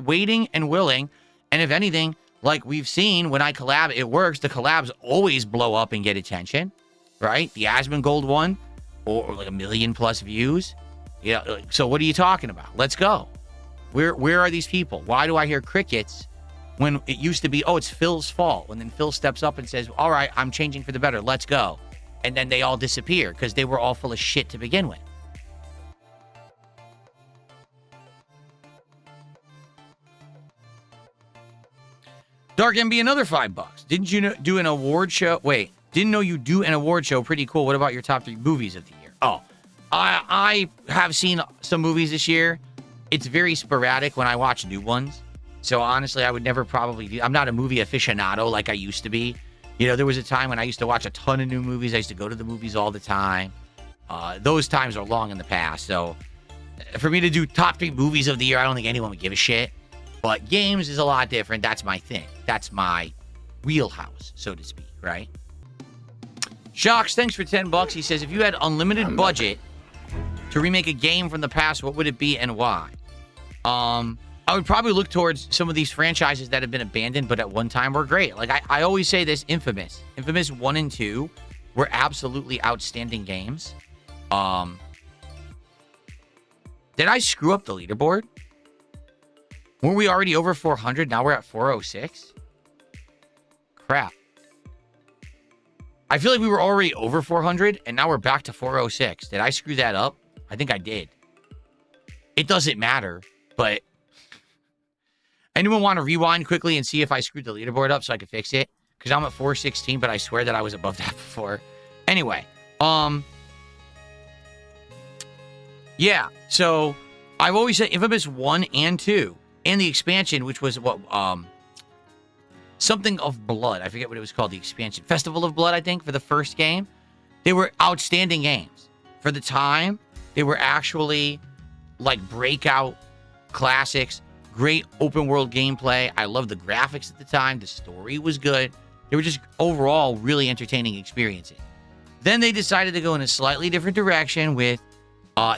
waiting and willing. And if anything, like we've seen when I collab, it works. The collabs always blow up and get attention, right? The Asmongold one, or like 1 million+ views. So what are you talking about? Let's go. Where are these people? Why do I hear crickets when it used to be, oh, it's Phil's fault? And then Phil steps up and says, all right, I'm changing for the better. Let's go. And then they all disappear because they were all full of shit to begin with. Dark MB, another $5. Didn't you do an award show? Wait, didn't know you do an award show. Pretty cool. What about your top 3 movies of the year? Oh, I have seen some movies this year. It's very sporadic when I watch new ones. So honestly, I would never probably do. I'm not a movie aficionado like I used to be. There was a time when I used to watch a ton of new movies. I used to go to the movies all the time. Those times are long in the past. So for me to do top 3 movies of the year, I don't think anyone would give a shit. But games is a lot different. That's my thing. That's my wheelhouse, so to speak, right? Shocks, thanks for $10. He says, if you had unlimited budget to remake a game from the past, what would it be and why? I would probably look towards some of these franchises that have been abandoned, but at one time were great. Like I always say this, Infamous 1 and 2 were absolutely outstanding games. Did I screw up the leaderboard? Were we already over 400? Now we're at 406? Crap. I feel like we were already over 400, and now we're back to 406. Did I screw that up? I think I did. It doesn't matter, but... Anyone want to rewind quickly and see if I screwed the leaderboard up so I could fix it? Because I'm at 416, but I swear that I was above that before. Anyway, yeah, so I've always said Infamous 1 and 2, and the expansion, which was what, something of Blood. I forget what it was called, the expansion. Festival of Blood, I think, for the first game. They were outstanding games. For the time, they were actually, like, breakout classics. Great open-world gameplay. I loved the graphics at the time. The story was good. They were just, overall, really entertaining experiences. Then they decided to go in a slightly different direction with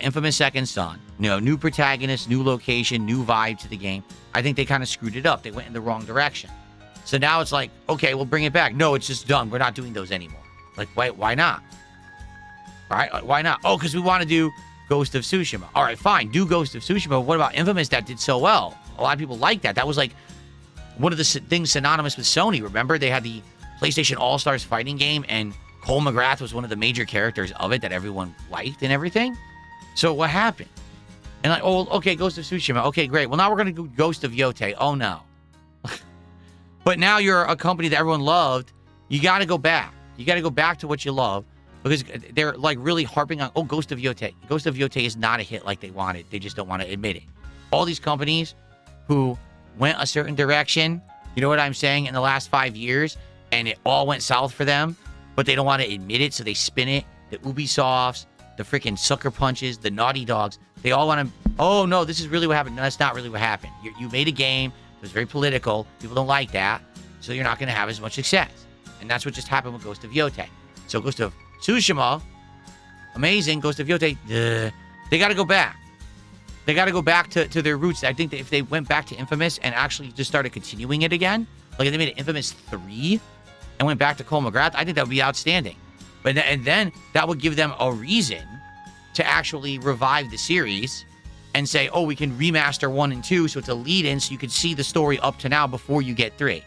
Infamous Second Son. You know, new protagonist, new location, new vibe to the game. I think they kind of screwed it up. They went in the wrong direction. So now it's like, okay, we'll bring it back. No, it's just done. We're not doing those anymore. Like, why not? All right, why not? Oh, because we want to do Ghost of Tsushima. All right, fine, do Ghost of Tsushima. What about Infamous that did so well? A lot of people like that. That was like one of the things synonymous with Sony. Remember, they had the PlayStation All-Stars fighting game, and Cole McGrath was one of the major characters of it that everyone liked and everything. So what happened? And like, oh, okay, Ghost of Tsushima. Okay, great. Well, now we're going to do Ghost of Yotei. Oh, no. But now you're a company that everyone loved. You got to go back. You got to go back to what you love, because they're like really harping on, oh, Ghost of Yotei. Ghost of Yotei is not a hit like they wanted. They just don't want to admit it. All these companies who went a certain direction, you know what I'm saying, in the last 5 years, and it all went south for them, but they don't want to admit it, so they spin it. The Ubisofts, the freaking Sucker Punches, the Naughty Dogs, they all want to, oh, no, this is really what happened. No, that's not really what happened. You made a game. It was very political. People don't like that, so you're not going to have as much success. And that's what just happened with Ghost of Yotei. So Ghost of Tsushima, amazing. Ghost of Yotei, they got to go back. They got to go back to their roots. I think that if they went back to Infamous and actually just started continuing it again, like if they made it Infamous 3 and went back to Cole McGrath, I think that would be outstanding. And then that would give them a reason to actually revive the series and say, oh, we can remaster 1 and 2, so it's a lead-in, so you can see the story up to now before you get 3.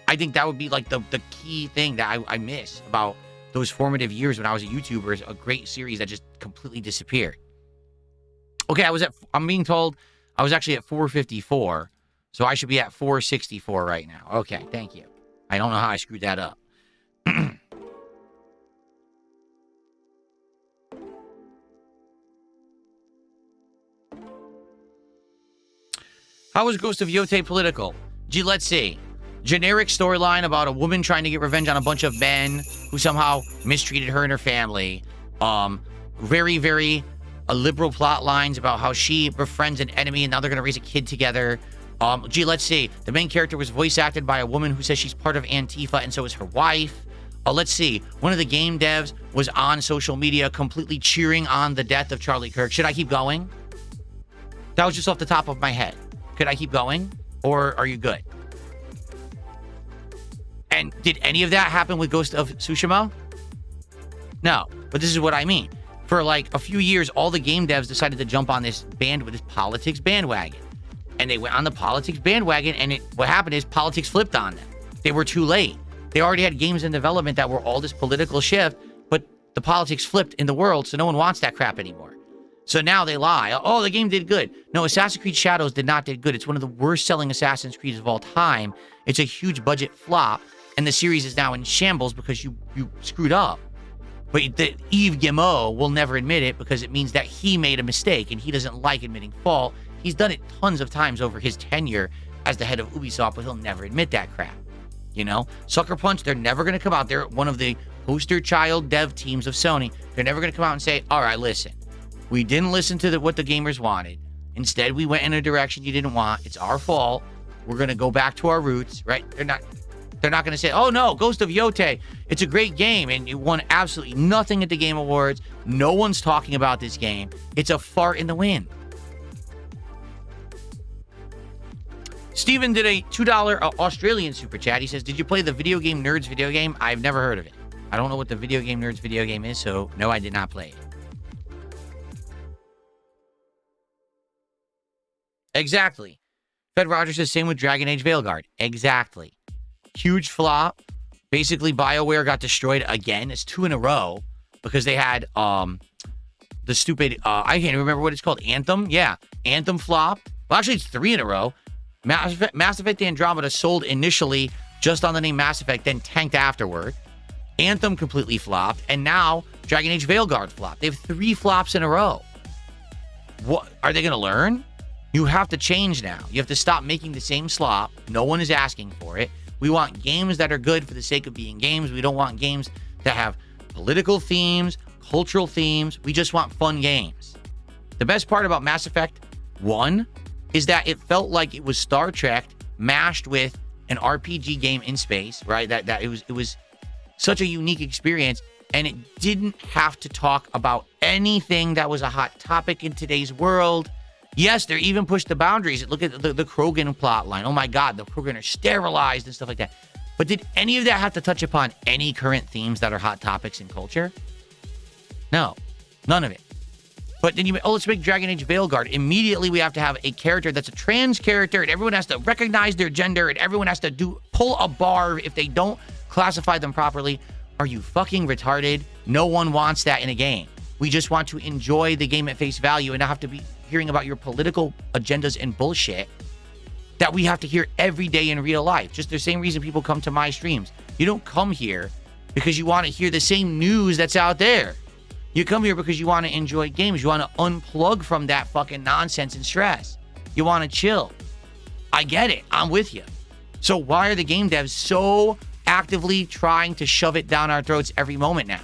I think that would be like the key thing that I miss about those formative years when I was a YouTuber, a great series that just completely disappeared. Okay, I'm being told I was actually at 454, so I should be at 464 right now. Okay, thank you. I don't know how I screwed that up. How was Ghost of Yotei political? Gee, let's see. Generic storyline about a woman trying to get revenge on a bunch of men who somehow mistreated her and her family. Very, very liberal plot lines about how she befriends an enemy and now they're going to raise a kid together. Gee, let's see. The main character was voice acted by a woman who says she's part of Antifa and so is her wife. Let's see. One of the game devs was on social media completely cheering on the death of Charlie Kirk. Should I keep going? That was just off the top of my head. Could I keep going? Or are you good? And did any of that happen with Ghost of Tsushima? No. But this is what I mean. For like a few years, all the game devs decided to jump on this politics bandwagon. And they went on the politics bandwagon, and what happened is politics flipped on them. They were too late. They already had games in development that were all this political shift, but the politics flipped in the world, so no one wants that crap anymore. So now they lie. Oh, the game did good. No, Assassin's Creed Shadows did not did good. It's one of the worst selling Assassin's Creeds of all time. It's a huge budget flop, and the series is now in shambles because you screwed up. But Yves Guillemot will never admit it because it means that he made a mistake, and he doesn't like admitting fault. He's done it tons of times over his tenure as the head of Ubisoft, but he'll never admit that crap. You know? Sucker Punch, they're never going to come out. They're one of the poster child dev teams of Sony. They're never going to come out and say, all right, listen. We didn't listen to what the gamers wanted. Instead, we went in a direction you didn't want. It's our fault. We're going to go back to our roots, right? They're not going to say, oh, no, Ghost of Yotei, it's a great game, and it won absolutely nothing at the Game Awards. No one's talking about this game. It's a fart in the wind. Steven did a $2 Australian super chat. He says, did you play the Video Game Nerds video game? I've never heard of it. I don't know what the Video Game Nerds video game is, so no, I did not play it. Exactly. Fed Rogers says same with Dragon Age Veilguard. Exactly. Huge flop. Basically, BioWare got destroyed again. It's 2 in a row because they had the stupid, I can't even remember what it's called. Anthem? Yeah. Anthem flopped. Well, actually, it's 3 in a row. Mass Effect Andromeda sold initially just on the name Mass Effect, then tanked afterward. Anthem completely flopped. And now Dragon Age Veilguard flopped. They have 3 flops in a row. What are they going to learn? You have to change now. You have to stop making the same slop. No one is asking for it. We want games that are good for the sake of being games. We don't want games that have political themes, cultural themes. We just want fun games. The best part about Mass Effect 1 is that it felt like it was Star Trek mashed with an RPG game in space, right? That it was such a unique experience, and it didn't have to talk about anything that was a hot topic in today's world. Yes, they even pushed the boundaries. Look at the Krogan plot line. Oh my God, the Krogan are sterilized and stuff like that. But did any of that have to touch upon any current themes that are hot topics in culture? No, none of it. But then let's make Dragon Age Veilguard. Immediately we have to have a character that's a trans character, and everyone has to recognize their gender, and everyone has to pull a bar if they don't classify them properly. Are you fucking retarded? No one wants that in a game. We just want to enjoy the game at face value and not have to be hearing about your political agendas and bullshit that we have to hear every day in real life. Just the same reason people come to my streams. You don't come here because you want to hear the same news that's out there. You come here because you want to enjoy games. You want to unplug from that fucking nonsense and stress. You want to chill. I get it. I'm with you. So why are the game devs so actively trying to shove it down our throats every moment now?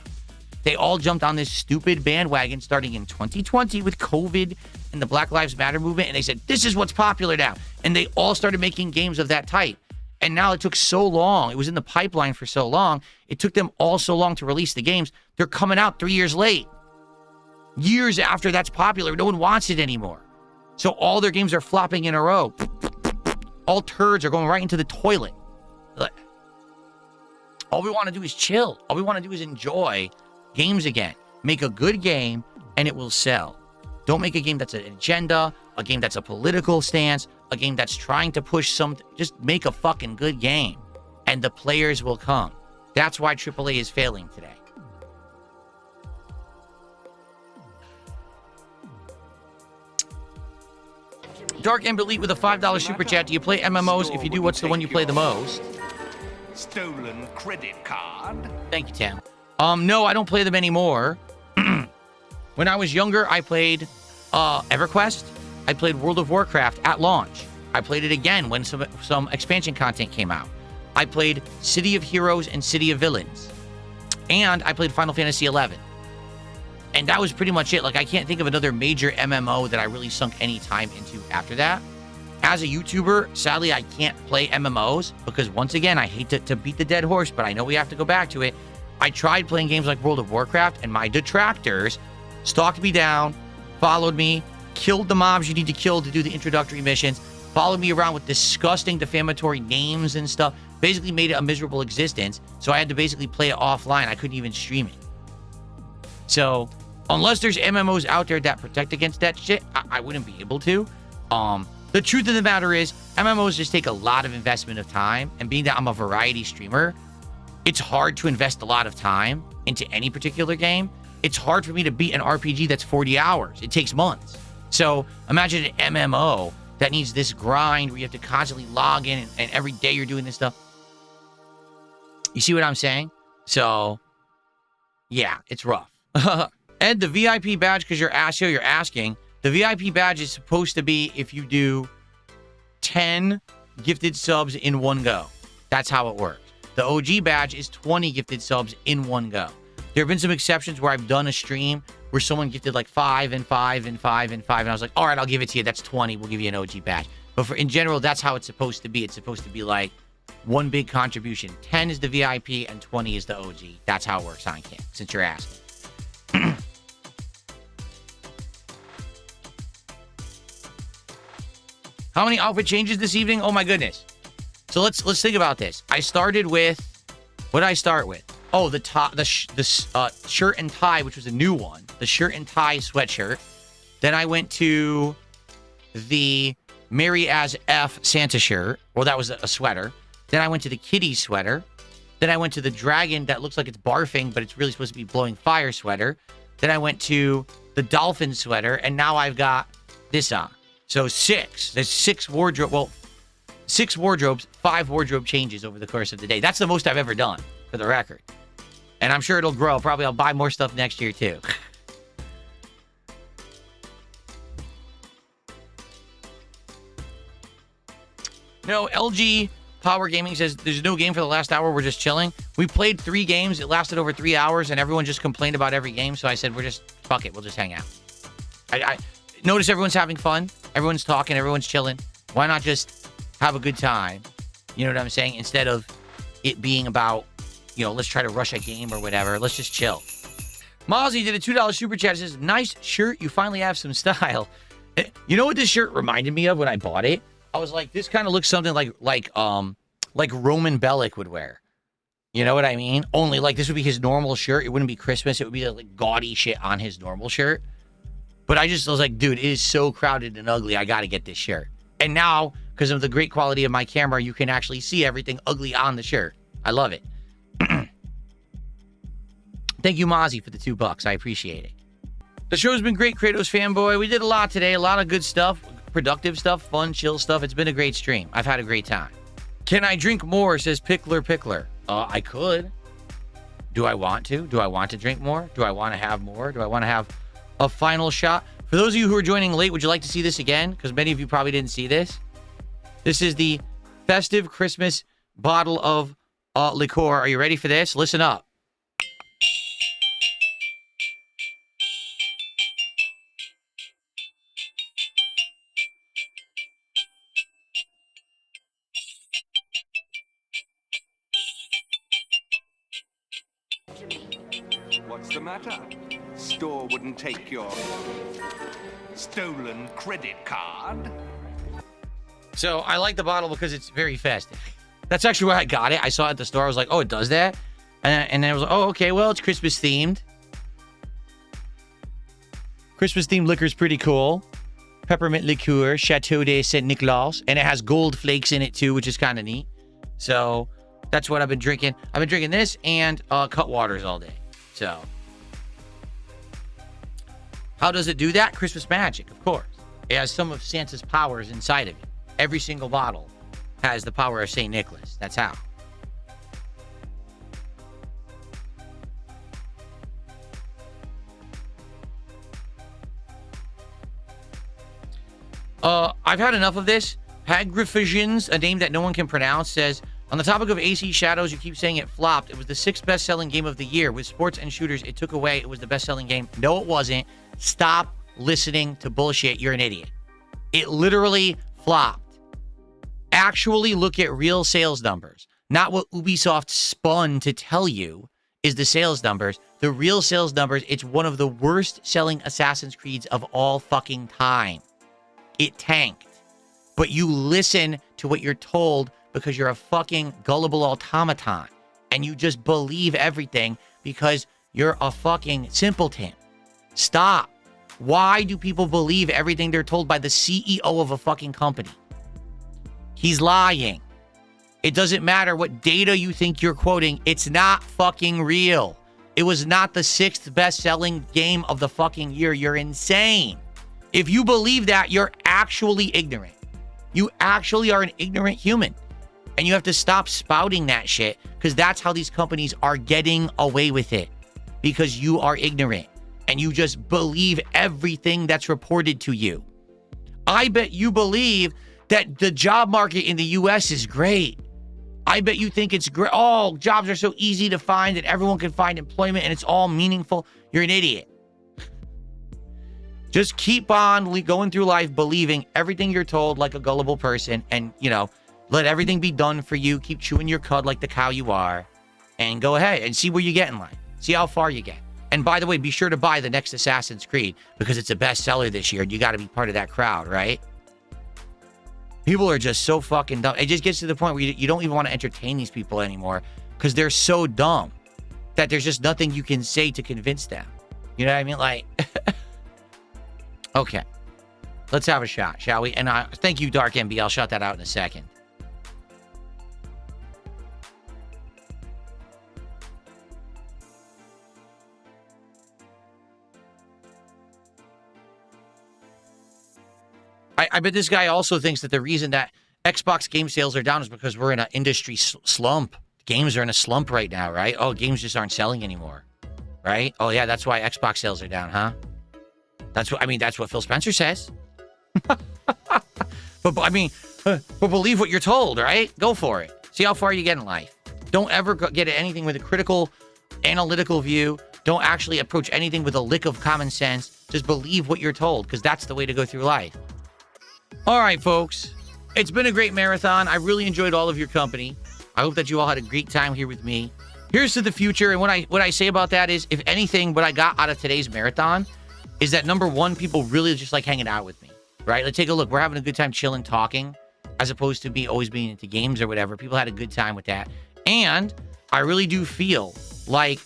They all jumped on this stupid bandwagon starting in 2020 with COVID and the Black Lives Matter movement, and they said, this is what's popular now. And they all started making games of that type. And now it took so long. It was in the pipeline for so long. It took them all so long to release the games. They're coming out 3 years late. Years after that's popular. No one wants it anymore. So all their games are flopping in a row. All turds are going right into the toilet. All we want to do is chill. All we want to do is enjoy games again. Make a good game and it will sell. Don't make a game that's an agenda, a game that's a political stance, a game that's trying to push something. Just make a fucking good game and the players will come. That's why AAA is failing today. Dark Ember Elite with a $5 super chat. Do you play MMOs? If you do, what's the one you play the most? Stolen credit card. Thank you, Tam. No, I don't play them anymore. When I was younger, I played EverQuest. I played World of Warcraft at launch. I played it again when some expansion content came out. I played City of Heroes and City of Villains. And I played Final Fantasy XI. And that was pretty much it. Like, I can't think of another major MMO that I really sunk any time into after that. As a YouTuber, sadly, I can't play MMOs because, once again, I hate to beat the dead horse, but I know we have to go back to it. I tried playing games like World of Warcraft, and my detractors stalked me down, followed me, killed the mobs you need to kill to do the introductory missions, followed me around with disgusting defamatory names and stuff, basically made it a miserable existence, so I had to basically play it offline. I couldn't even stream it. So, unless there's MMOs out there that protect against that shit, I wouldn't be able to. The truth of the matter is, MMOs just take a lot of investment of time, and being that I'm a variety streamer, it's hard to invest a lot of time into any particular game. It's hard for me to beat an RPG that's 40 hours. It takes months. So imagine an MMO that needs this grind where you have to constantly log in and every day you're doing this stuff. You see what I'm saying? So, yeah, it's rough. Ed, the VIP badge, because you're asking, the VIP badge is supposed to be if you do 10 gifted subs in one go. That's how it works. The OG badge is 20 gifted subs in one go. There have been some exceptions where I've done a stream where someone gifted like 5 and 5 and 5 and 5, and I was like, all right, I'll give it to you. That's 20. We'll give you an OG badge. But in general, that's how it's supposed to be. It's supposed to be like one big contribution. 10 is the VIP and 20 is the OG. That's how it works on King, since you're asking. How many outfit changes this evening? Oh my goodness. So let's think about this. I started with, what did I start with? Oh, the top, the shirt and tie, which was a new one. The shirt and tie sweatshirt. Then I went to the Mary as F Santa shirt. Well, that was a sweater. Then I went to the kitty sweater. Then I went to the dragon that looks like it's barfing, but it's really supposed to be blowing fire sweater. Then I went to the dolphin sweater, and now I've got this on. So 6. There's 6 wardrobe. Well, 6 wardrobes, 5 wardrobe changes over the course of the day. That's the most I've ever done, for the record. And I'm sure it'll grow. Probably I'll buy more stuff next year, too. No, LG Power Gaming says there's no game for the last hour. We're just chilling. We played 3 games. It lasted over 3 hours, and everyone just complained about every game. So I said, fuck it. We'll just hang out. I notice everyone's having fun. Everyone's talking. Everyone's chilling. Why not just have a good time? You know what I'm saying? Instead of it being about, let's try to rush a game or whatever. Let's just chill. Mozzie did a $2 super chat. It says, nice shirt. You finally have some style. You know what this shirt reminded me of when I bought it? I was like, this kind of looks something like Roman Bellic would wear. You know what I mean? Only like this would be his normal shirt. It wouldn't be Christmas. It would be like gaudy shit on his normal shirt. But I was like, dude, it is so crowded and ugly. I got to get this shirt. And now, because of the great quality of my camera, you can actually see everything ugly on the shirt. I love it. Thank you, Mozzie, for the $2. I appreciate it. The show's been great, Kratos fanboy. We did a lot today. A lot of good stuff. Productive stuff, fun, chill stuff. It's been a great stream. I've had a great time. Can I drink more, says Pickler. I could. Do I want to? Do I want to drink more? Do I want to have more? Do I want to have a final shot? For those of you who are joining late, would you like to see this again? Because many of you probably didn't see this. This is the festive Christmas bottle of liqueur. Are you ready for this? Listen up. What's the matter? Store wouldn't take your stolen credit card? So I like the bottle because it's very festive. That's actually where I got it. I saw it at the store. I was like, oh, it does that? And then I was like, oh, okay, well, it's Christmas themed. Christmas themed liquor is pretty cool. Peppermint liqueur, Chateau de Saint Nicolas. And it has gold flakes in it too, which is kind of neat. So that's what I've been drinking. I've been drinking this and Cutwaters all day. So how does it do that? Christmas magic, of course. It has some of Santa's powers inside of it. Every single bottle has the power of St. Nicholas. That's how. I've had enough of this. Hagrifisions, a name that no one can pronounce, says, on the topic of AC Shadows, you keep saying it flopped. It was the 6th best-selling game of the year. With sports and shooters, it took away. It was the best-selling game. No, it wasn't. Stop listening to bullshit. You're an idiot. It literally flopped. Actually look at real sales numbers. Not what Ubisoft spun to tell you is the sales numbers. The real sales numbers, it's one of the worst-selling Assassin's Creeds of all fucking time. It tanked. But you listen to what you're told because you're a fucking gullible automaton. And you just believe everything because you're a fucking simpleton. Stop. Why do people believe everything they're told by the CEO of a fucking company? He's lying. It doesn't matter what data you think you're quoting. It's not fucking real. It was not the 6th best-selling game of the fucking year. You're insane. If you believe that, you're actually ignorant. You actually are an ignorant human. And you have to stop spouting that shit because that's how these companies are getting away with it. Because you are ignorant and you just believe everything that's reported to you. I bet you believe that the job market in the US is great. I bet you think it's great. Oh, jobs are so easy to find that everyone can find employment and it's all meaningful. You're an idiot. Just keep on going through life believing everything you're told like a gullible person and, let everything be done for you. Keep chewing your cud like the cow you are and go ahead and see where you get in life. See how far you get. And by the way, be sure to buy the next Assassin's Creed because it's a bestseller this year and you got to be part of that crowd, right? People are just so fucking dumb. It just gets to the point where you don't even want to entertain these people anymore because they're so dumb. that there's just nothing you can say to convince them. You know what I mean? Like, okay. Let's have a shot, shall we? And thank you, Dark MB. I'll shout that out in a second. I bet this guy also thinks that the reason that Xbox game sales are down is because we're in an industry slump. Games are in a slump right now, right? Oh, games just aren't selling anymore, right? Oh, yeah, that's why Xbox sales are down, huh? That's what Phil Spencer says. but believe what you're told, right? Go for it. See how far you get in life. Don't ever get at anything with a critical, analytical view. Don't actually approach anything with a lick of common sense. Just believe what you're told, because that's the way to go through life. All right, folks. It's been a great marathon. I really enjoyed all of your company. I hope that you all had a great time here with me. Here's to the future. And what I say about that is, if anything, what I got out of today's marathon is that, number one, people really just like hanging out with me, right? Let's take a look. We're having a good time chilling, talking, as opposed to always being into games or whatever. People had a good time with that. And I really do feel like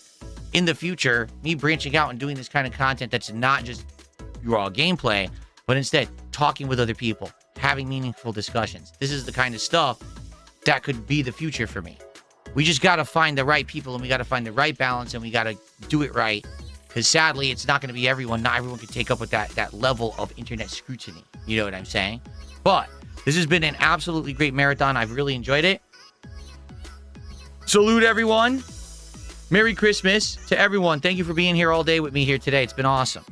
in the future, me branching out and doing this kind of content that's not just raw gameplay, but instead talking with other people, having meaningful discussions. This is the kind of stuff that could be the future for me. We just got to find the right people, and we got to find the right balance, and we got to do it right. Because sadly, it's not going to be everyone. Not everyone can take up with that level of internet scrutiny. You know what I'm saying? But this has been an absolutely great marathon. I've really enjoyed it. Salute, everyone. Merry Christmas to everyone. Thank you for being here all day with me here today. It's been awesome.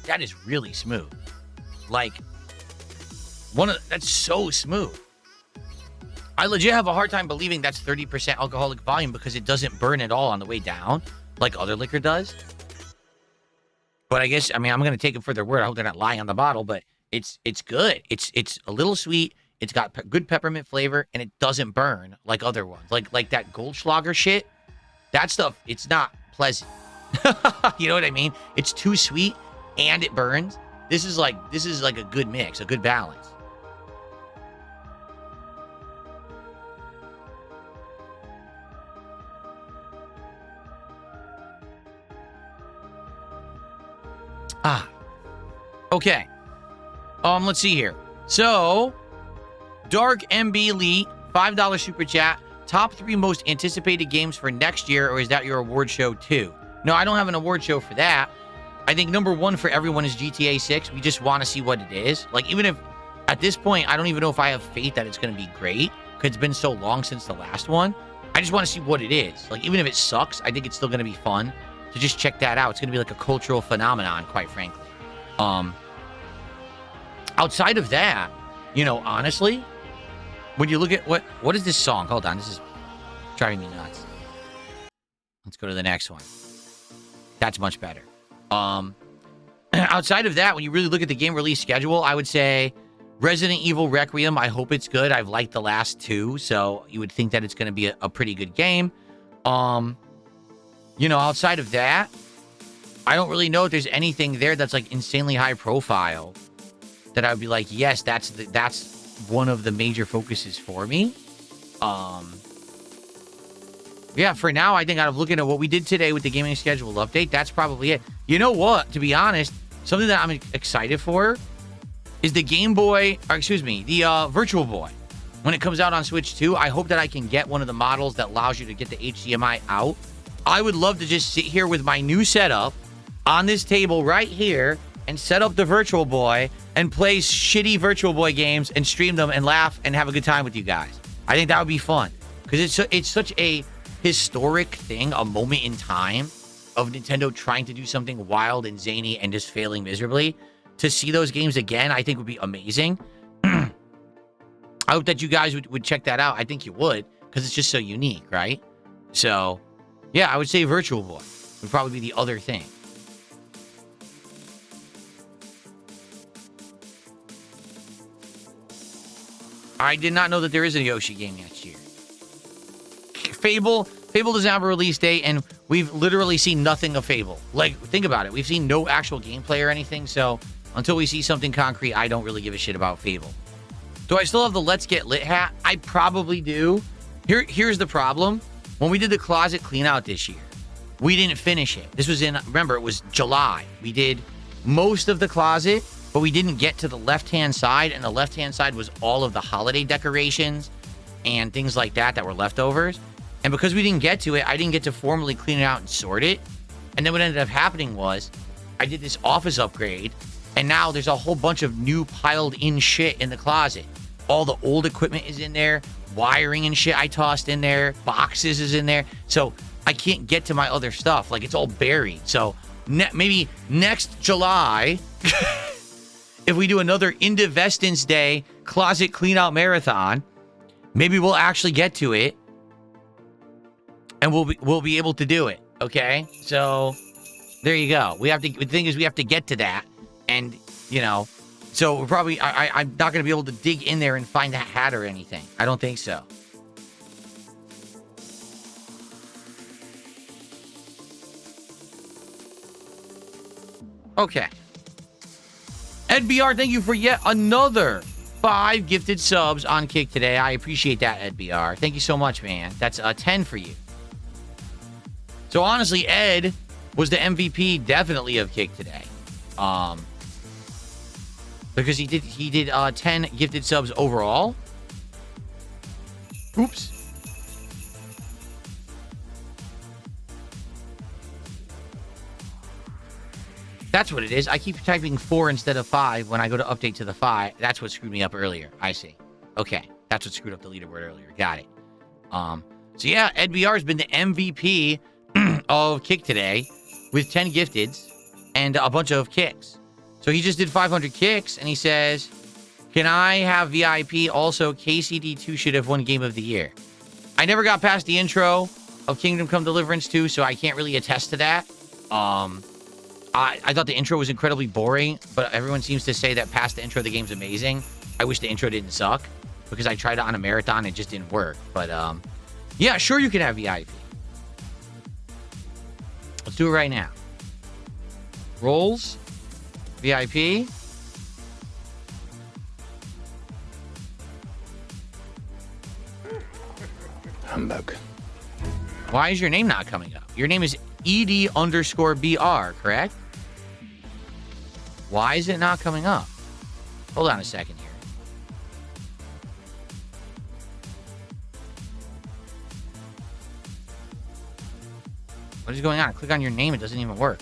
That is really smooth. Like, that's so smooth. I legit have a hard time believing that's 30% alcoholic volume, because it doesn't burn at all on the way down like other liquor does. But I guess, I'm going to take it for their word. I hope they're not lying on the bottle, but it's good. It's a little sweet. It's got good peppermint flavor, and it doesn't burn like other ones. Like that Goldschlager shit. That stuff, it's not pleasant. You know what I mean? It's too sweet and it burns. This is like a good mix, a good balance. Okay. Let's see here. So, Dark MB Elite, $5 super chat. Top 3 most anticipated games for next year, or is that your award show too? No, I don't have an award show for that. I think number 1 for everyone is GTA 6. We just want to see what it is. Like, even if at this point, I don't even know if I have faith that it's going to be great, because it's been so long since the last one. I just want to see what it is. Like, even if it sucks, I think it's still going to be fun to just check that out. It's going to be like a cultural phenomenon, quite frankly. Outside of that, honestly, when you look at what is this song? Hold on, this is driving me nuts. Let's go to the next one. That's much better. Outside of that, when you really look at the game release schedule, I would say Resident Evil Requiem. I hope it's good. I've liked the last 2, so you would think that it's going to be a pretty good game. Outside of that, I don't really know if there's anything there that's like insanely high profile that I would be like, yes, that's one of the major focuses for me. Yeah, for now, I think out of looking at what we did today with the gaming schedule update, that's probably it. You know what? To be honest, something that I'm excited for is the the Virtual Boy. When it comes out on Switch 2, I hope that I can get one of the models that allows you to get the HDMI out. I would love to just sit here with my new setup on this table right here and set up the Virtual Boy and play shitty Virtual Boy games and stream them and laugh and have a good time with you guys. I think that would be fun, because it's such a historic thing, a moment in time of Nintendo trying to do something wild and zany and just failing miserably. To see those games again, I think would be amazing. I hope that you guys would check that out. I think you would, because it's just so unique, right? So, yeah, I would say Virtual Boy would probably be the other thing. I did not know that there is a Yoshi game next year. Fable, Fable doesn't have a release date, and we've literally seen nothing of Fable. Like, think about it. We've seen no actual gameplay or anything, so until we see something concrete, I don't really give a shit about Fable. Do I still have the Let's Get Lit hat? I probably do. Here's the problem. When we did the closet clean out this year, we didn't finish it. This was remember, it was July. We did most of the closet, but we didn't get to the left-hand side, and the left-hand side was all of the holiday decorations and things like that were leftovers. And because we didn't get to it, I didn't get to formally clean it out and sort it. And then what ended up happening was I did this office upgrade, and now there's a whole bunch of new piled in shit in the closet. All the old equipment is in there, wiring and shit I tossed in there, boxes is in there. So I can't get to my other stuff. Like, it's all buried. So maybe next July, if we do another Indivestance Day closet clean out marathon, maybe we'll actually get to it. And we'll be able to do it, okay? So there you go. The thing is, we have to get to that, and so we're probably I'm not gonna be able to dig in there and find a hat or anything. I don't think so. Okay. Ed BR, thank you for yet another 5 gifted subs on Kick today. I appreciate that, Ed BR. Thank you so much, man. That's a 10 for you. So honestly, Ed was the MVP definitely of Kick today. Because he did 10 gifted subs overall. Oops. That's what it is. I keep typing 4 instead of 5 when I go to update to the 5. That's what screwed me up earlier. I see. Okay. That's what screwed up the leaderboard earlier. Got it. So yeah, Ed BR has been the MVP of Kick today with 10 gifteds and a bunch of kicks. So he just did 500 kicks, and he says, can I have VIP? Also, KCD2 should have won Game of the Year. I never got past the intro of Kingdom Come Deliverance 2, so I can't really attest to that. I thought the intro was incredibly boring, but everyone seems to say that past the intro, the game's amazing. I wish the intro didn't suck, because I tried it on a marathon, and it just didn't work. But, yeah, sure you can have VIP. Let's do it right now. Rolls. VIP. Humbug. Why is your name not coming up? Your name is ED_BR, correct? Why is it not coming up? Hold on a second here. What is going on? Click on your name, it doesn't even work.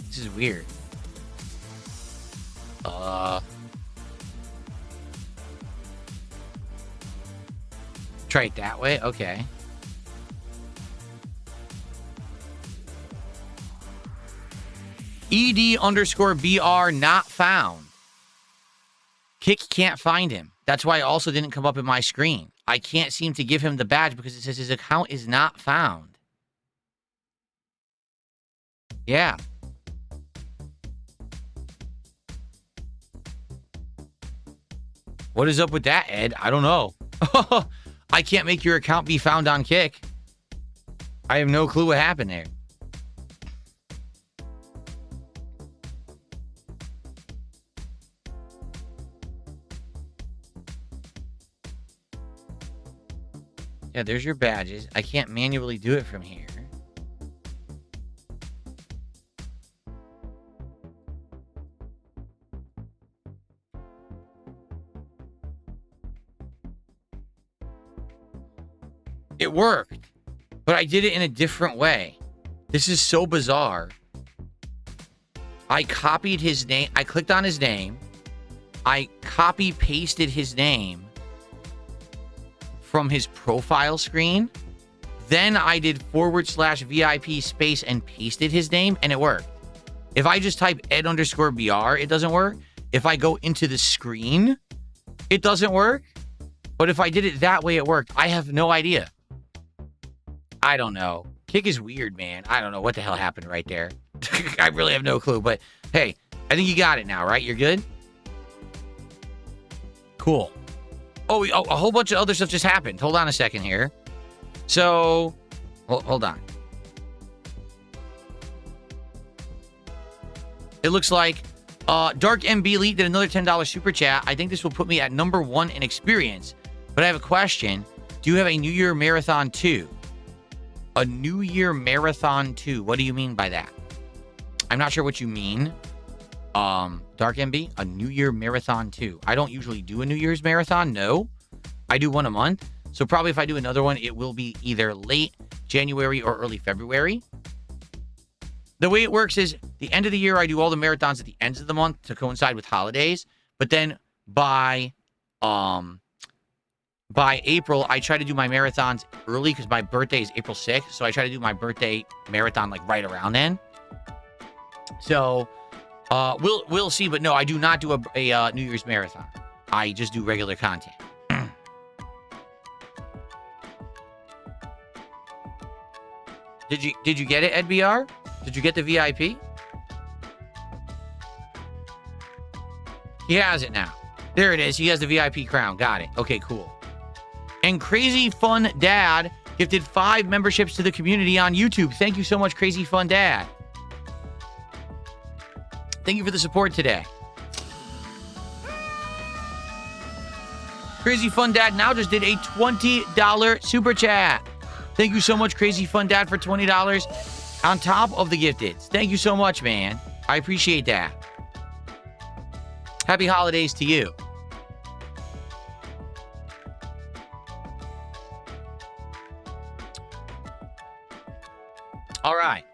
This is weird. Try it that way? Okay. ED_BR not found. Kick can't find him. That's why it also didn't come up in my screen. I can't seem to give him the badge because it says his account is not found. Yeah. What is up with that, Ed? I don't know. I can't make your account be found on Kick. I have no clue what happened there. Yeah, there's your badges. I can't manually do it from here. It worked, but I did it in a different way. This is so bizarre. I copied his name. I clicked on his name. I copy pasted his name from his profile screen. Then I did /VIP space and pasted his name, and it worked. If I just type Ed_BR, it doesn't work. If I go into the screen, it doesn't work. But if I did it that way, it worked. I have no idea. I don't know. Kick is weird, man. I don't know what the hell happened right there. I really have no clue. But hey, I think you got it now, right? You're good? Cool. Oh, a whole bunch of other stuff just happened. Hold on a second here. So, hold on. It looks like Dark MB Elite did another $10 super chat. I think this will put me at number 1 in experience. But I have a question. Do you have a New Year Marathon 2? A New Year Marathon 2. What do you mean by that? I'm not sure what you mean. Dark MB, a New Year Marathon 2. I don't usually do a New Year's Marathon. No. I do one a month. So probably if I do another one, it will be either late January or early February. The way it works is the end of the year, I do all the marathons at the ends of the month to coincide with holidays. But then by April, I try to do my marathons early because my birthday is April 6th. So I try to do my birthday marathon like right around then. So we'll see. But no, I do not do a New Year's marathon. I just do regular content. Did you get it, EdBR? Did you get the VIP? He has it now. There it is. He has the VIP crown. Got it. Okay, cool. And Crazy Fun Dad gifted 5 memberships to the community on YouTube. Thank you so much, Crazy Fun Dad. Thank you for the support today. Crazy Fun Dad now just did a $20 super chat. Thank you so much, Crazy Fun Dad, for $20 on top of the gifteds. Thank you so much, man. I appreciate that. Happy holidays to you. All right.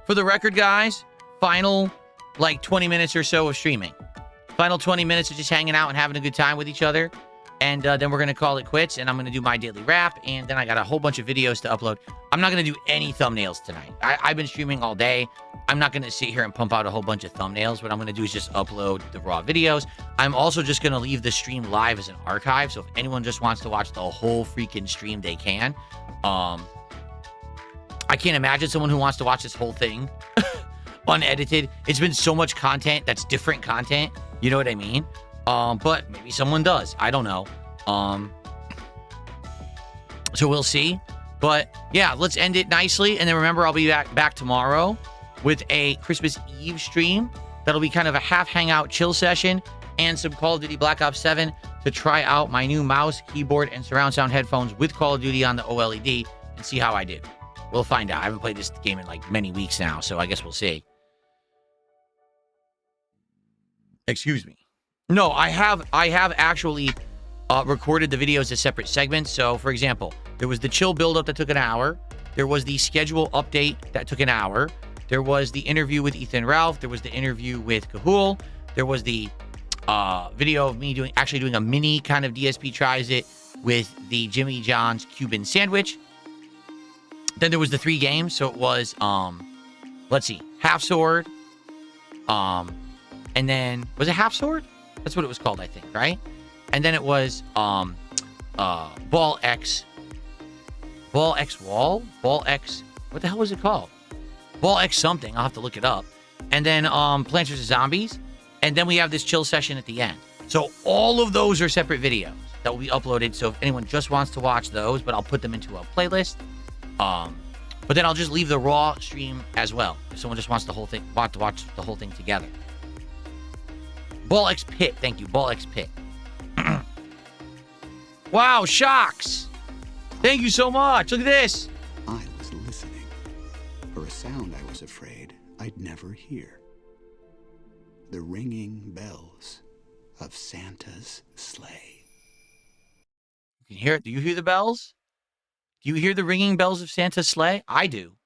For the record, guys, final like 20 minutes or so of streaming. Final 20 minutes of just hanging out and having a good time with each other. And then we're going to call it quits, and I'm going to do my daily wrap, and then I got a whole bunch of videos to upload. I'm not going to do any thumbnails tonight. I've been streaming all day. I'm not going to sit here and pump out a whole bunch of thumbnails. What I'm going to do is just upload the raw videos. I'm also just going to leave the stream live as an archive, so if anyone just wants to watch the whole freaking stream, they can. I can't imagine someone who wants to watch this whole thing unedited. It's been so much content that's different content. You know what I mean? But maybe someone does. I don't know. So we'll see. But yeah, let's end it nicely. And then remember, I'll be back tomorrow with a Christmas Eve stream. That'll be kind of a half hangout chill session and some Call of Duty Black Ops 7 to try out my new mouse, keyboard, and surround sound headphones with Call of Duty on the OLED and see how I do. We'll find out. I haven't played this game in like many weeks now, so I guess we'll see. Excuse me. No, I have actually recorded the videos as separate segments. So, for example, there was the chill build-up that took an hour. There was the schedule update that took an hour. There was the interview with Ethan Ralph. There was the interview with Cahool. There was the video of me doing a mini kind of DSP tries it with the Jimmy John's Cuban sandwich. Then there was the 3 games. So it was, let's see, Half Sword. And then, was it Half Sword? That's what it was called, I think, right? And then it was Ball X Wall? Ball X, what the hell was it called? Ball X something, I'll have to look it up. And then Plants vs. Zombies. And then we have this chill session at the end. So all of those are separate videos that will be uploaded. So if anyone just wants to watch those, but I'll put them into a playlist. But then I'll just leave the raw stream as well. If someone just wants the whole thing, want to watch the whole thing together. Ball X Pit, thank you. Ball X Pit. Wow, Shocks. Thank you so much. Look at this. I was listening for a sound I was afraid I'd never hear. The ringing bells of Santa's sleigh. You can hear it. Do you hear the bells? Do you hear the ringing bells of Santa's sleigh? I do.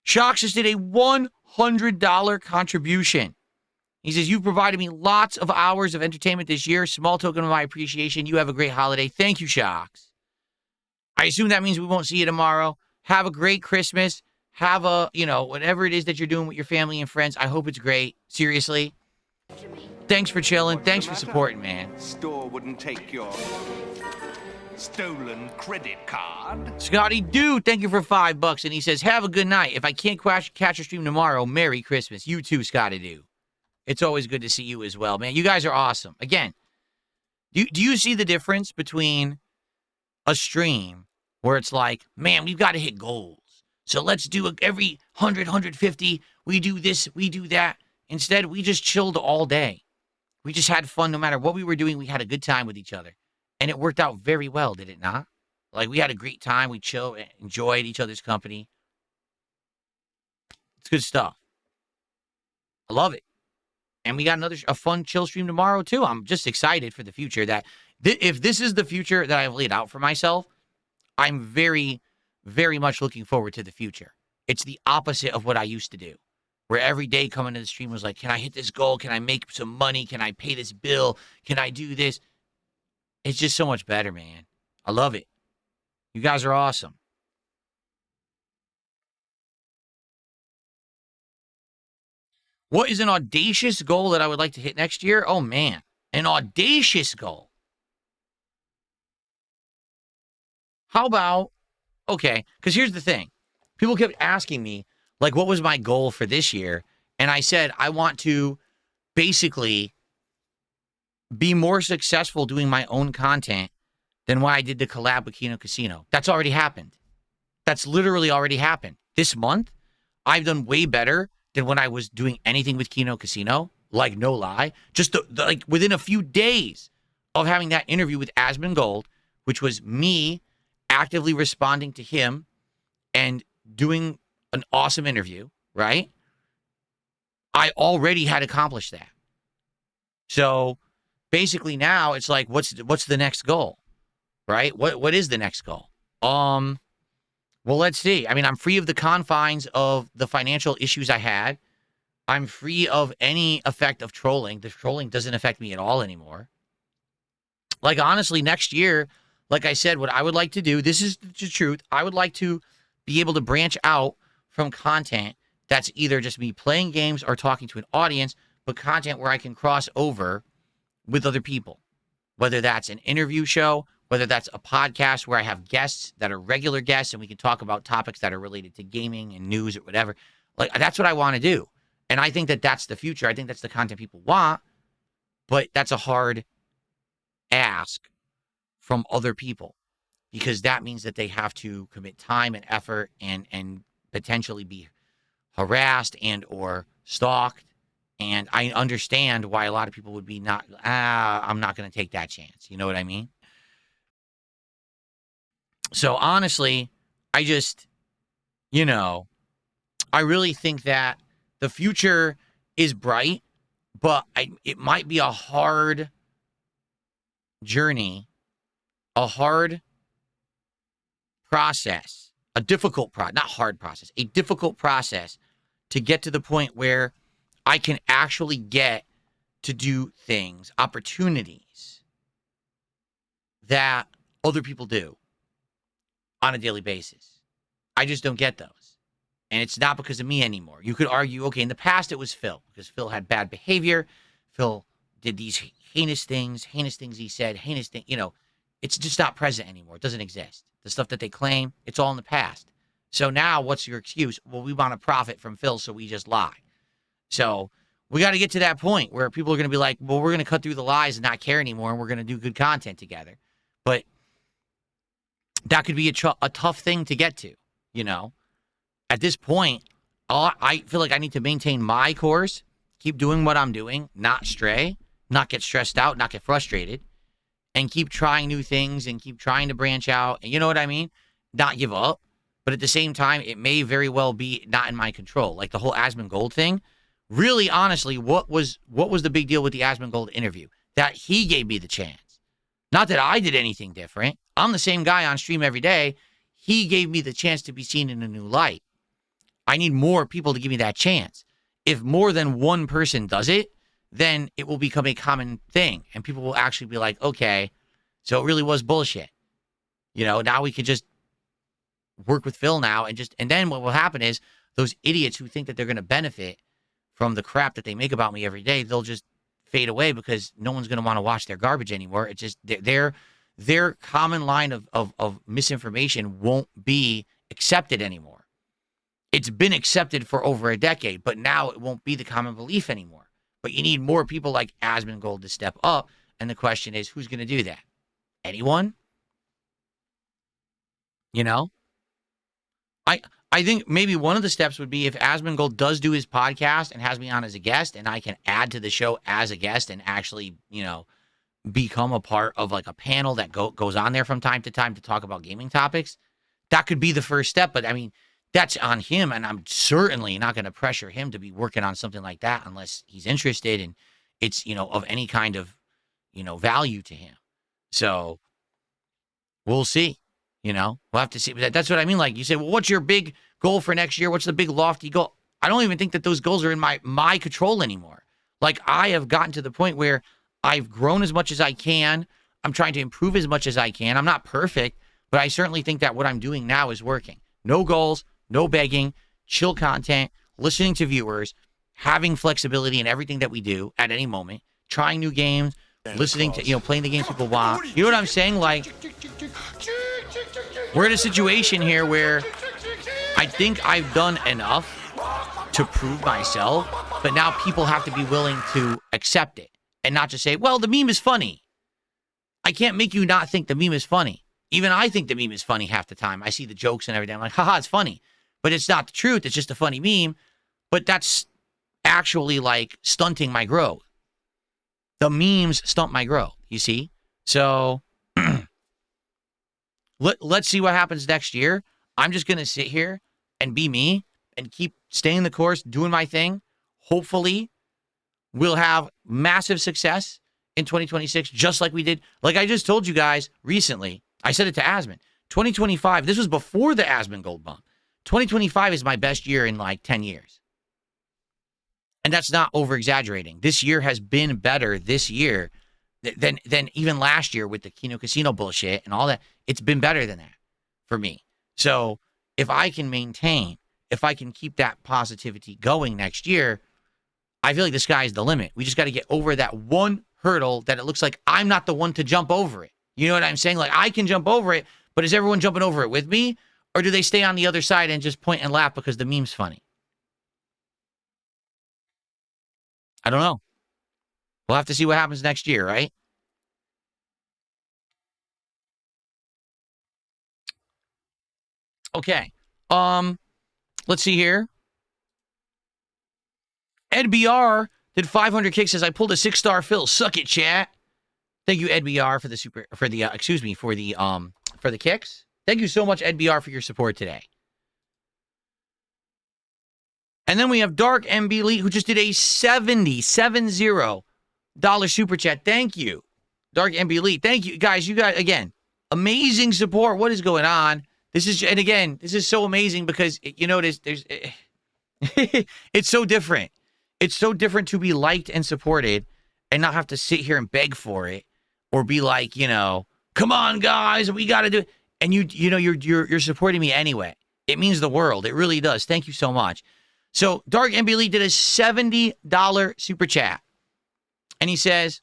Shocks just did a $100 contribution. He says, you provided me lots of hours of entertainment this year. Small token of my appreciation. You have a great holiday. Thank you, Shocks. I assume that means we won't see you tomorrow. Have a great Christmas. Have a, whatever it is that you're doing with your family and friends. I hope it's great. Seriously. Thanks for chilling. Thanks for supporting, man. Store wouldn't take your stolen credit card. Scotty Dude, thank you for $5. And he says, have a good night. If I can't catch a stream tomorrow, Merry Christmas. You too, Scotty Dude. It's always good to see you as well, man. You guys are awesome. Again, do you see the difference between a stream where it's like, man, we've got to hit goals. So let's do every 100, 150. We do this, we do that. Instead, we just chilled all day. We just had fun no matter what we were doing. We had a good time with each other. And it worked out very well, did it not? Like, we had a great time. We chilled, enjoyed each other's company. It's good stuff. I love it. And we got a fun chill stream tomorrow, too. I'm just excited for the future that if this is the future that I've laid out for myself, I'm very, very much looking forward to the future. It's the opposite of what I used to do, where every day coming to the stream was like, can I hit this goal? Can I make some money? Can I pay this bill? Can I do this? It's just so much better, man. I love it. You guys are awesome. What is an audacious goal that I would like to hit next year? Oh, man. An audacious goal. How about, okay, because here's the thing. People kept asking me, like, what was my goal for this year? And I said, I want to basically be more successful doing my own content than what I did to collab with Kino Casino. That's already happened. That's literally already happened. This month, I've done way better than when I was doing anything with Kino Casino. Like, no lie. Just like within a few days of having that interview with Asmongold, which was me actively responding to him and doing an awesome interview, right? I already had accomplished that. So basically now it's like, what's the next goal, right? What is the next goal? Well, let's see. I mean, I'm free of the confines of the financial issues I had. I'm free of any effect of trolling. The trolling doesn't affect me at all anymore. Like, honestly, next year, like I said, what I would like to do, this is the truth, I would like to be able to branch out from content that's either just me playing games or talking to an audience, but content where I can cross over with other people, whether that's an interview show, whether that's a podcast where I have guests that are regular guests and we can talk about topics that are related to gaming and news or whatever. Like, that's what I want to do. And I think that that's the future. I think that's the content people want, but that's a hard ask from other people because that means that they have to commit time and effort and potentially be harassed and or stalked. And I understand why a lot of people would be I'm not going to take that chance. You know what I mean? So honestly, I just, I really think that the future is bright, but it might be a hard journey, a hard process, a difficult not hard process, a difficult process to get to the point where I can actually get to do things, opportunities that other people do on a daily basis. I just don't get those. And it's not because of me anymore. You could argue, okay, in the past it was Phil, because Phil had bad behavior. Phil did these heinous things he said, it's just not present anymore. It doesn't exist. The stuff that they claim, it's all in the past. So now what's your excuse? Well, we want to profit from Phil, so we just lie. So we got to get to that point where people are going to be like, well, we're going to cut through the lies and not care anymore, and we're going to do good content together. But that could be a tough thing to get to, At this point, I feel like I need to maintain my course, keep doing what I'm doing, not stray, not get stressed out, not get frustrated, and keep trying new things and keep trying to branch out. And you know what I mean? Not give up. But at the same time, it may very well be not in my control. Like the whole Asmongold thing. Really, honestly, what was the big deal with the Asmongold interview? That he gave me the chance. Not that I did anything different. I'm the same guy on stream every day. He gave me the chance to be seen in a new light. I need more people to give me that chance. If more than one person does it, then it will become a common thing. And people will actually be like, okay, so it really was bullshit. Now we can just work with Phil now and then what will happen is those idiots who think that they're going to benefit from the crap that they make about me every day, they'll just fade away because no one's going to want to watch their garbage anymore. It's just their common line of misinformation won't be accepted anymore. It's been accepted for over a decade, but now it won't be the common belief anymore. But you need more people like Asmongold to step up, and the question is, who's going to do that? Anyone? You know? I think maybe one of the steps would be if Asmongold does do his podcast and has me on as a guest, and I can add to the show as a guest and actually, become a part of like a panel that goes on there from time to time to talk about gaming topics. That could be the first step. But I mean, that's on him, and I'm certainly not going to pressure him to be working on something like that unless he's interested and it's, of any kind of, value to him. So we'll see. We'll have to see. That's what I mean. Like you say, well, what's your big goal for next year? What's the big lofty goal? I don't even think that those goals are in my control anymore. Like I have gotten to the point where I've grown as much as I can. I'm trying to improve as much as I can. I'm not perfect, but I certainly think that what I'm doing now is working. No goals, no begging, chill content, listening to viewers, having flexibility in everything that we do at any moment, trying new games, listening to, playing the games people want. You know what I'm saying? Like, we're in a situation here where I think I've done enough to prove myself, but now people have to be willing to accept it and not just say, well, the meme is funny. I can't make you not think the meme is funny. Even I think the meme is funny half the time. I see the jokes and everything. I'm like, haha, it's funny. But it's not the truth. It's just a funny meme. But that's actually like stunting my growth. The memes stunt my growth, you see? So let's see what happens next year. I'm just going to sit here and be me and keep staying the course, doing my thing. Hopefully, we'll have massive success in 2026, just like we did. Like I just told you guys recently, I said it to Asmon. 2025, this was before the Asmongold bump. 2025 is my best year in like 10 years. And that's not over-exaggerating. This year has been better this year than even last year with the Kino Casino bullshit and all that. It's been better than that for me. So if I can maintain, if I can keep that positivity going next year, I feel like the sky's the limit. We just got to get over that one hurdle that it looks like I'm not the one to jump over it. You know what I'm saying? Like I can jump over it, but is everyone jumping over it with me? Or do they stay on the other side and just point and laugh because the meme's funny? I don't know. We'll have to see what happens next year, right? Okay. Let's see here. Ed BR did 500 kicks as I pulled a 6-star fill. Suck it, chat. Thank you, Ed BR, for the kicks. Thank you so much, Ed BR, for your support today. And then we have Dark MB Lee, who just did a $70 super chat. Thank you, Dark MB Lee. Thank you, guys. You guys, again, amazing support. What is going on? This is so amazing because, there's it's so different. It's so different to be liked and supported and not have to sit here and beg for it or be like, come on, guys, we got to do it. And you're supporting me anyway. It means the world. It really does. Thank you so much. So Dark MB Lee did a $70 super chat. And he says,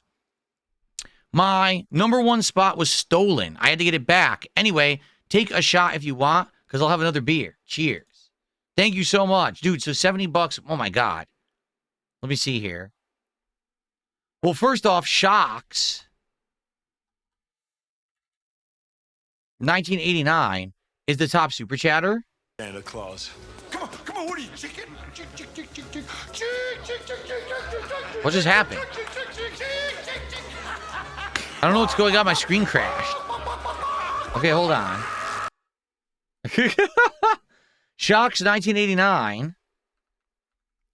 my number one spot was stolen. I had to get it back. Anyway, take a shot if you want, because I'll have another beer. Cheers. Thank you so much. Dude, so $70. Oh, my God. Let me see here. Well, first off, Shocks, 1989, is the top super chatter. Santa Claus. Come on, what are you, chicken? What just happened? I don't know what's going on. My screen crashed. Okay, hold on. Shocks 1989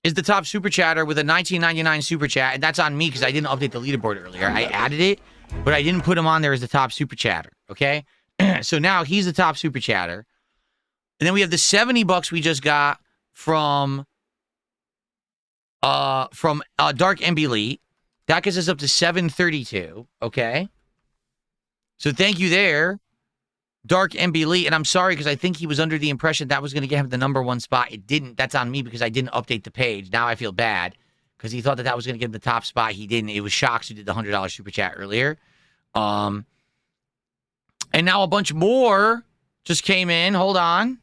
is the top super chatter with a 1999 super chat, and that's on me because I didn't update the leaderboard earlier. I added it, but I didn't put him on there as the top super chatter. Okay, so now he's the top super chatter, and then we have the $70 we just got from Dark MB Elite. That gets us up to 732. Okay, so thank you there, Dark MB Lee. And I'm sorry because I think he was under the impression that was going to get him the number one spot. It didn't. That's on me because I didn't update the page. Now I feel bad because he thought that was going to get him the top spot. He didn't. It was Shocks who did the $100 super chat earlier. And now a bunch more just came in. Hold on.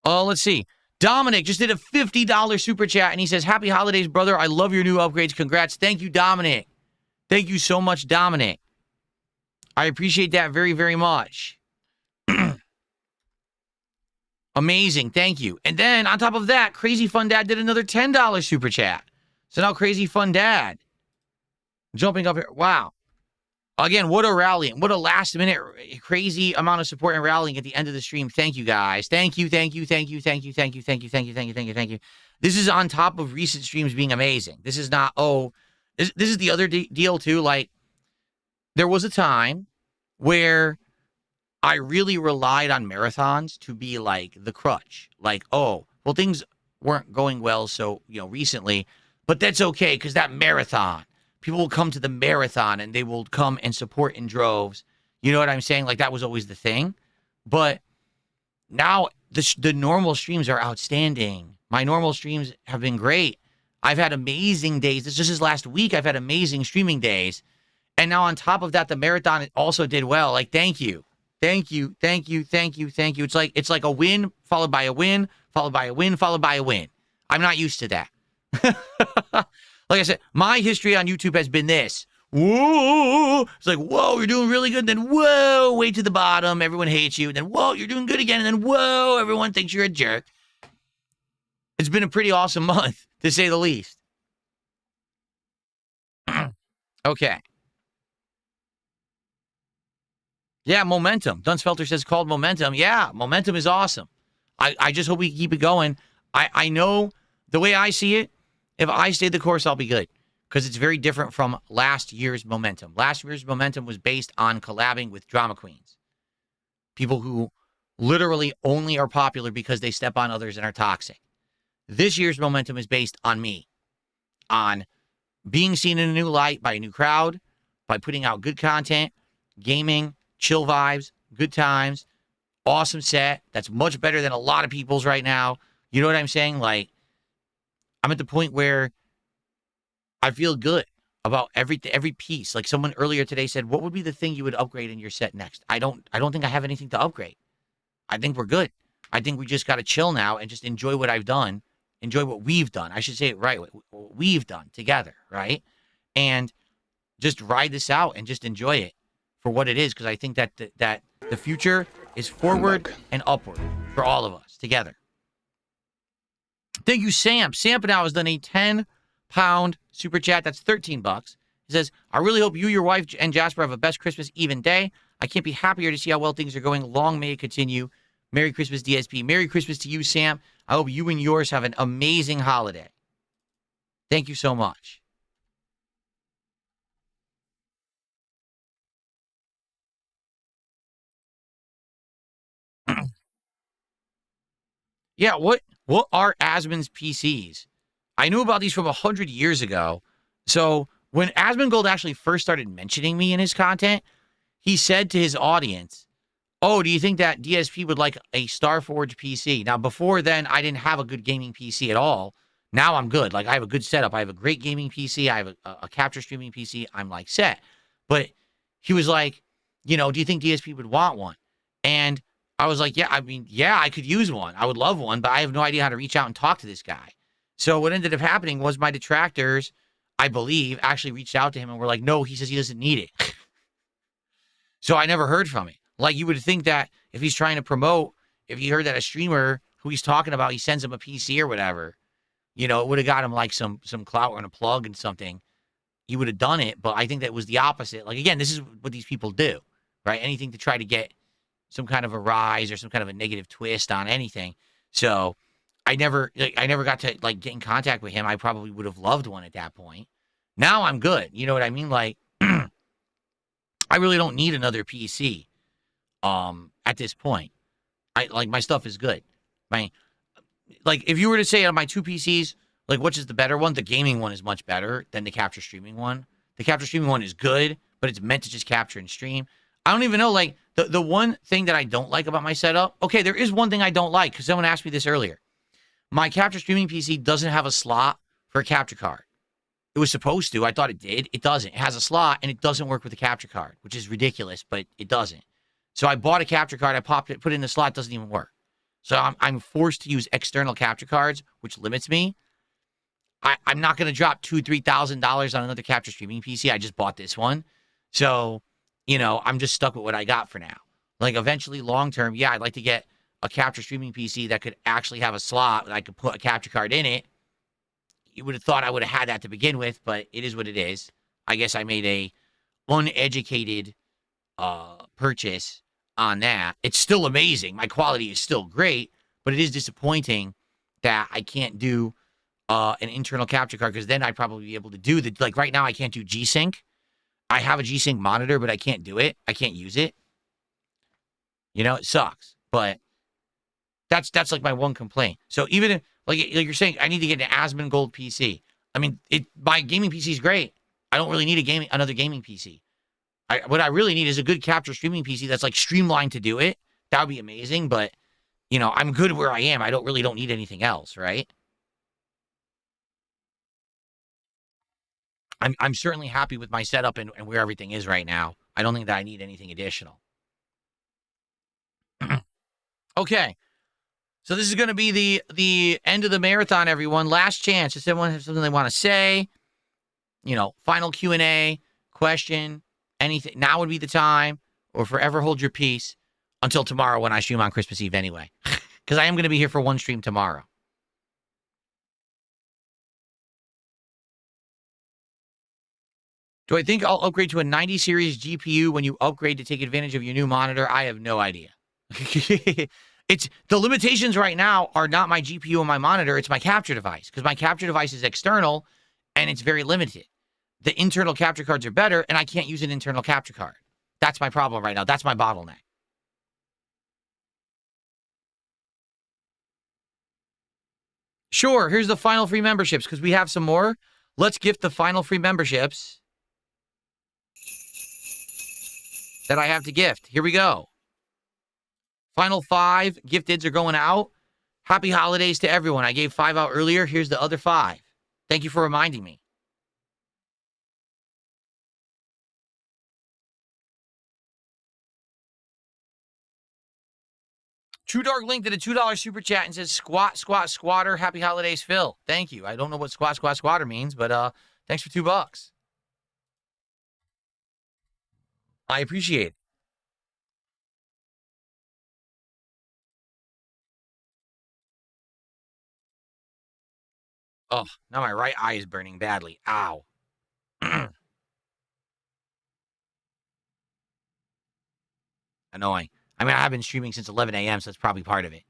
Let's see. Dominic just did a $50 super chat, and he says, happy holidays, brother. I love your new upgrades. Congrats. Thank you, Dominic. Thank you so much, Dominic. I appreciate that very, very much. Amazing. Thank you. And then on top of that, Crazy Fun Dad did another $10 super chat. So now Crazy Fun Dad jumping up here. Wow. Again, what a rallying. What a last minute crazy amount of support and rallying at the end of the stream. Thank you, guys. Thank you, thank you, thank you, thank you, thank you, thank you, thank you, thank you, thank you, thank you. This is on top of recent streams being amazing. This is not, this is the other deal too. Like, there was a time where I really relied on marathons to be like the crutch. Like, oh, well, things weren't going well so, recently, but that's okay because that marathon. People will come to the marathon and they will come and support in droves. You know what I'm saying? Like, that was always the thing. But now the normal streams are outstanding. My normal streams have been great. I've had amazing days. This is last week. I've had amazing streaming days. And now on top of that, the marathon also did well. Like, thank you. Thank you. Thank you. Thank you. Thank you. It's like a win followed by a win, followed by a win, followed by a win. I'm not used to that. Like I said, my history on YouTube has been this. Whoa. It's like, whoa, you're doing really good. Then, whoa, way to the bottom. Everyone hates you. And then, whoa, you're doing good again. And then, whoa, everyone thinks you're a jerk. It's been a pretty awesome month, to say the least. Okay. Yeah, momentum. Dunsfelter says called momentum. Yeah, momentum is awesome. I just hope we keep it going. I know the way I see it, if I stay the course, I'll be good. Because it's very different from last year's momentum. Last year's momentum was based on collabing with drama queens. People who literally only are popular because they step on others and are toxic. This year's momentum is based on me. On being seen in a new light by a new crowd, by putting out good content, gaming, chill vibes, good times, awesome set. That's much better than a lot of people's right now. You know what I'm saying? Like, I'm at the point where I feel good about every piece. Like someone earlier today said, what would be the thing you would upgrade in your set next? I don't think I have anything to upgrade. I think we're good. I think we just got to chill now and just enjoy what I've done. Enjoy what we've done. I should say it right. What we've done together, right? And just ride this out and just enjoy it for what it is. Because I think that the future is forward and upward for all of us together. Thank you, Sam. Sam now has done a 10-pound super chat. That's $13. He says, I really hope you, your wife, and Jasper have a best Christmas even day. I can't be happier to see how well things are going. Long may it continue. Merry Christmas, DSP. Merry Christmas to you, Sam. I hope you and yours have an amazing holiday. Thank you so much. Yeah, what are Asmon's PCs? I knew about these from 100 years ago. So when Asmongold actually first started mentioning me in his content, he said to his audience, oh, do you think that DSP would like a Starforge PC? Now, before then, I didn't have a good gaming PC at all. Now I'm good. Like, I have a good setup. I have a great gaming PC. I have a capture streaming PC. I'm, like, set. But he was like, do you think DSP would want one? And I was like, yeah, I could use one. I would love one, but I have no idea how to reach out and talk to this guy. So what ended up happening was my detractors, I believe, actually reached out to him and were like, no, he says he doesn't need it. So I never heard from him. Like, you would think that if he's trying to promote, if he heard that a streamer who he's talking about, he sends him a PC or whatever, it would have got him like some clout and a plug and something. He would have done it, but I think that was the opposite. Like, again, this is what these people do, right? Anything to try to get some kind of a rise or some kind of a negative twist on anything. So I never got to like get in contact with him. I probably would have loved one at that point. Now I'm good. You know what I mean? Like, I really don't need another PC. At this point, my stuff is good. If you were to say on my two PCs, like, which is the better one? The gaming one is much better than the capture streaming one. The capture streaming one is good, but it's meant to just capture and stream. I don't even know, like, the one thing that I don't like about my setup. Okay, there is one thing I don't like because someone asked me this earlier. My capture streaming PC doesn't have a slot for a capture card. It was supposed to. I thought it did. It doesn't. It has a slot and it doesn't work with the capture card, which is ridiculous, but it doesn't. So I bought a capture card. I put it in the slot. It doesn't even work. So I'm forced to use external capture cards, which limits me. I'm not going to drop $2,000-$3,000 on another capture streaming PC. I just bought this one. So, I'm just stuck with what I got for now. Like, eventually, long term, yeah, I'd like to get a capture streaming PC that could actually have a slot that I could put a capture card in it. You would have thought I would have had that to begin with, but it is what it is. I guess I made a uneducated purchase on that. It's still amazing. My quality is still great, but it is disappointing that I can't do an internal capture card, because then I'd probably be able to do like right now I can't do G-Sync. I have a G-Sync monitor, but I can't do it. I can't use it. It sucks. But that's like my one complaint. So even if, like you're saying, I need to get an Asmongold PC. I mean, my gaming PC is great. I don't really need another gaming PC. What I really need is a good capture streaming PC that's like streamlined to do it. That would be amazing. But I'm good where I am. I don't need anything else, right? I'm certainly happy with my setup and where everything is right now. I don't think that I need anything additional. Okay. So this is going to be the end of the marathon, everyone. Last chance. Does anyone have something they want to say? Final Q&A, question, anything. Now would be the time, or forever hold your peace until tomorrow when I stream on Christmas Eve anyway. Because I am going to be here for one stream tomorrow. Do I think I'll upgrade to a 90 series GPU when you upgrade to take advantage of your new monitor? I have no idea. It's the limitations right now are not my GPU and my monitor. It's my capture device, because my capture device is external and it's very limited. The internal capture cards are better, and I can't use an internal capture card. That's my problem right now. That's my bottleneck. Sure, here's the final free memberships, because we have some more. Let's gift the final free memberships that I have to gift. Here we go. Final 5 gifteds are going out. Happy holidays to everyone. I gave 5 out earlier. Here's the other 5. Thank you for reminding me. True Dark Link did a $2 super chat and says, squat, squat, squatter. Happy holidays, Phil. Thank you. I don't know what squat, squat, squatter means, but thanks for $2. I appreciate it. Oh, now my right eye is burning badly. Ow. Annoying. I mean, I have been streaming since 11 a.m., so that's probably part of it.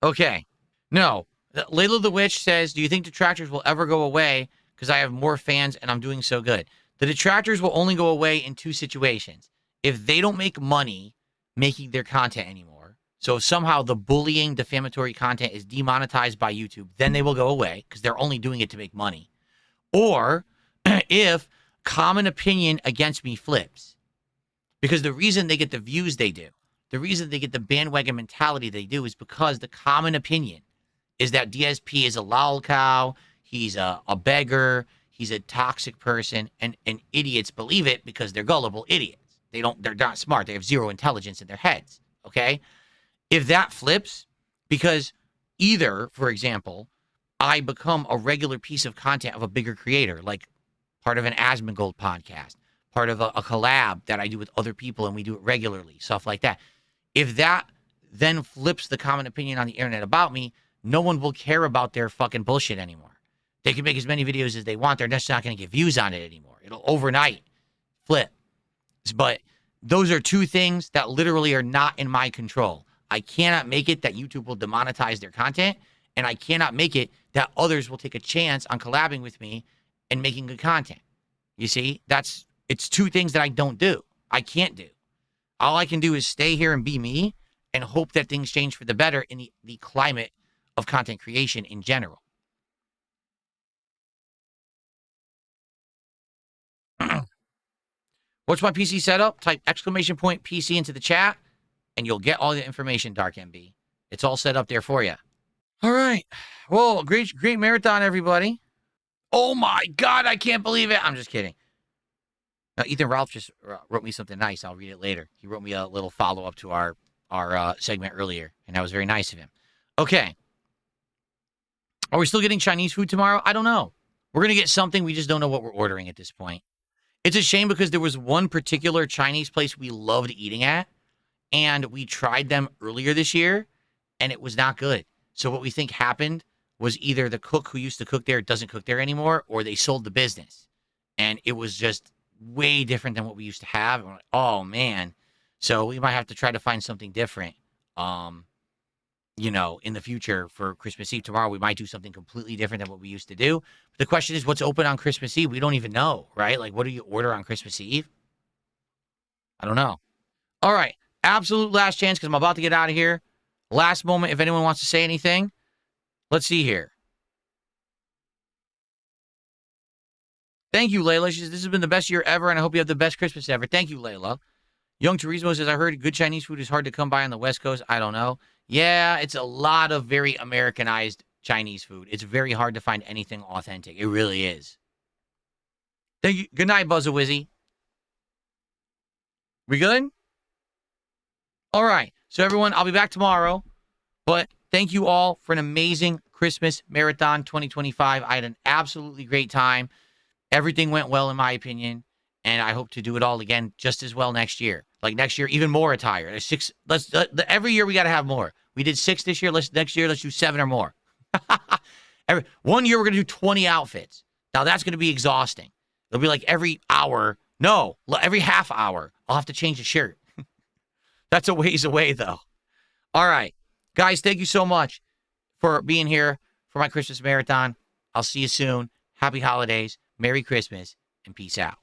Okay. No. Layla the Witch says, do you think detractors will ever go away because I have more fans and I'm doing so good? The detractors will only go away in 2 situations. If they don't make money making their content anymore, so if somehow the bullying, defamatory content is demonetized by YouTube, then they will go away because they're only doing it to make money. Or if common opinion against me flips. Because the reason they get the views they do, the reason they get the bandwagon mentality they do, is because the common opinion is that DSP is a lol cow, he's a beggar, he's a toxic person, and idiots believe it because they're gullible idiots. They're not smart. They have zero intelligence in their heads, okay? If that flips, because either, for example, I become a regular piece of content of a bigger creator, like part of an Asmongold podcast, part of a collab that I do with other people, and we do it regularly, stuff like that. If that then flips the common opinion on the internet about me, no one will care about their fucking bullshit anymore. They can make as many videos as they want. They're just not going to get views on it anymore. It'll overnight flip. But those are 2 things that literally are not in my control. I cannot make it that YouTube will demonetize their content, and I cannot make it that others will take a chance on collabing with me and making good content. You see, it's 2 things that I don't do. I can't do. All I can do is stay here and be me and hope that things change for the better in the climate of content creation in general. What's my PC setup? Type !PC into the chat, and you'll get all the information, Dark MB. It's all set up there for you. All right. Well, great marathon, everybody. Oh my God, I can't believe it. I'm just kidding. Now, Ethan Ralph just wrote me something nice. I'll read it later. He wrote me a little follow-up to our our segment earlier, and that was very nice of him. Okay. Are we still getting Chinese food tomorrow? I don't know. We're going to get something. We just don't know what we're ordering at this point. It's a shame because there was one particular Chinese place we loved eating at, and we tried them earlier this year, and it was not good. So what we think happened was either the cook who used to cook there doesn't cook there anymore, or they sold the business. And it was just way different than what we used to have. And we're like, oh, man. So we might have to try to find something different. In the future for Christmas Eve. Tomorrow, we might do something completely different than what we used to do. But the question is, what's open on Christmas Eve? We don't even know, right? Like, what do you order on Christmas Eve? I don't know. All right. Absolute last chance because I'm about to get out of here. Last moment, if anyone wants to say anything. Let's see here. Thank you, Layla. She says, this has been the best year ever, and I hope you have the best Christmas ever. Thank you, Layla. Young Turismo says, I heard good Chinese food is hard to come by on the West Coast. I don't know. Yeah, it's a lot of very Americanized Chinese food. It's very hard to find anything authentic. It really is. Thank you. Good night, Buzz-a-Wizzy. We good? All right. So, everyone, I'll be back tomorrow. But thank you all for an amazing Christmas Marathon 2025. I had an absolutely great time. Everything went well, in my opinion. And I hope to do it all again just as well next year. Like next year, even more attire. Every year we got to have more. We did 6 this year. Next year, let's do 7 or more. One year we're gonna do 20 outfits. Now that's gonna be exhausting. It'll be like every hour. No, every half hour. I'll have to change the shirt. That's a ways away though. All right, guys. Thank you so much for being here for my Christmas marathon. I'll see you soon. Happy holidays. Merry Christmas and peace out.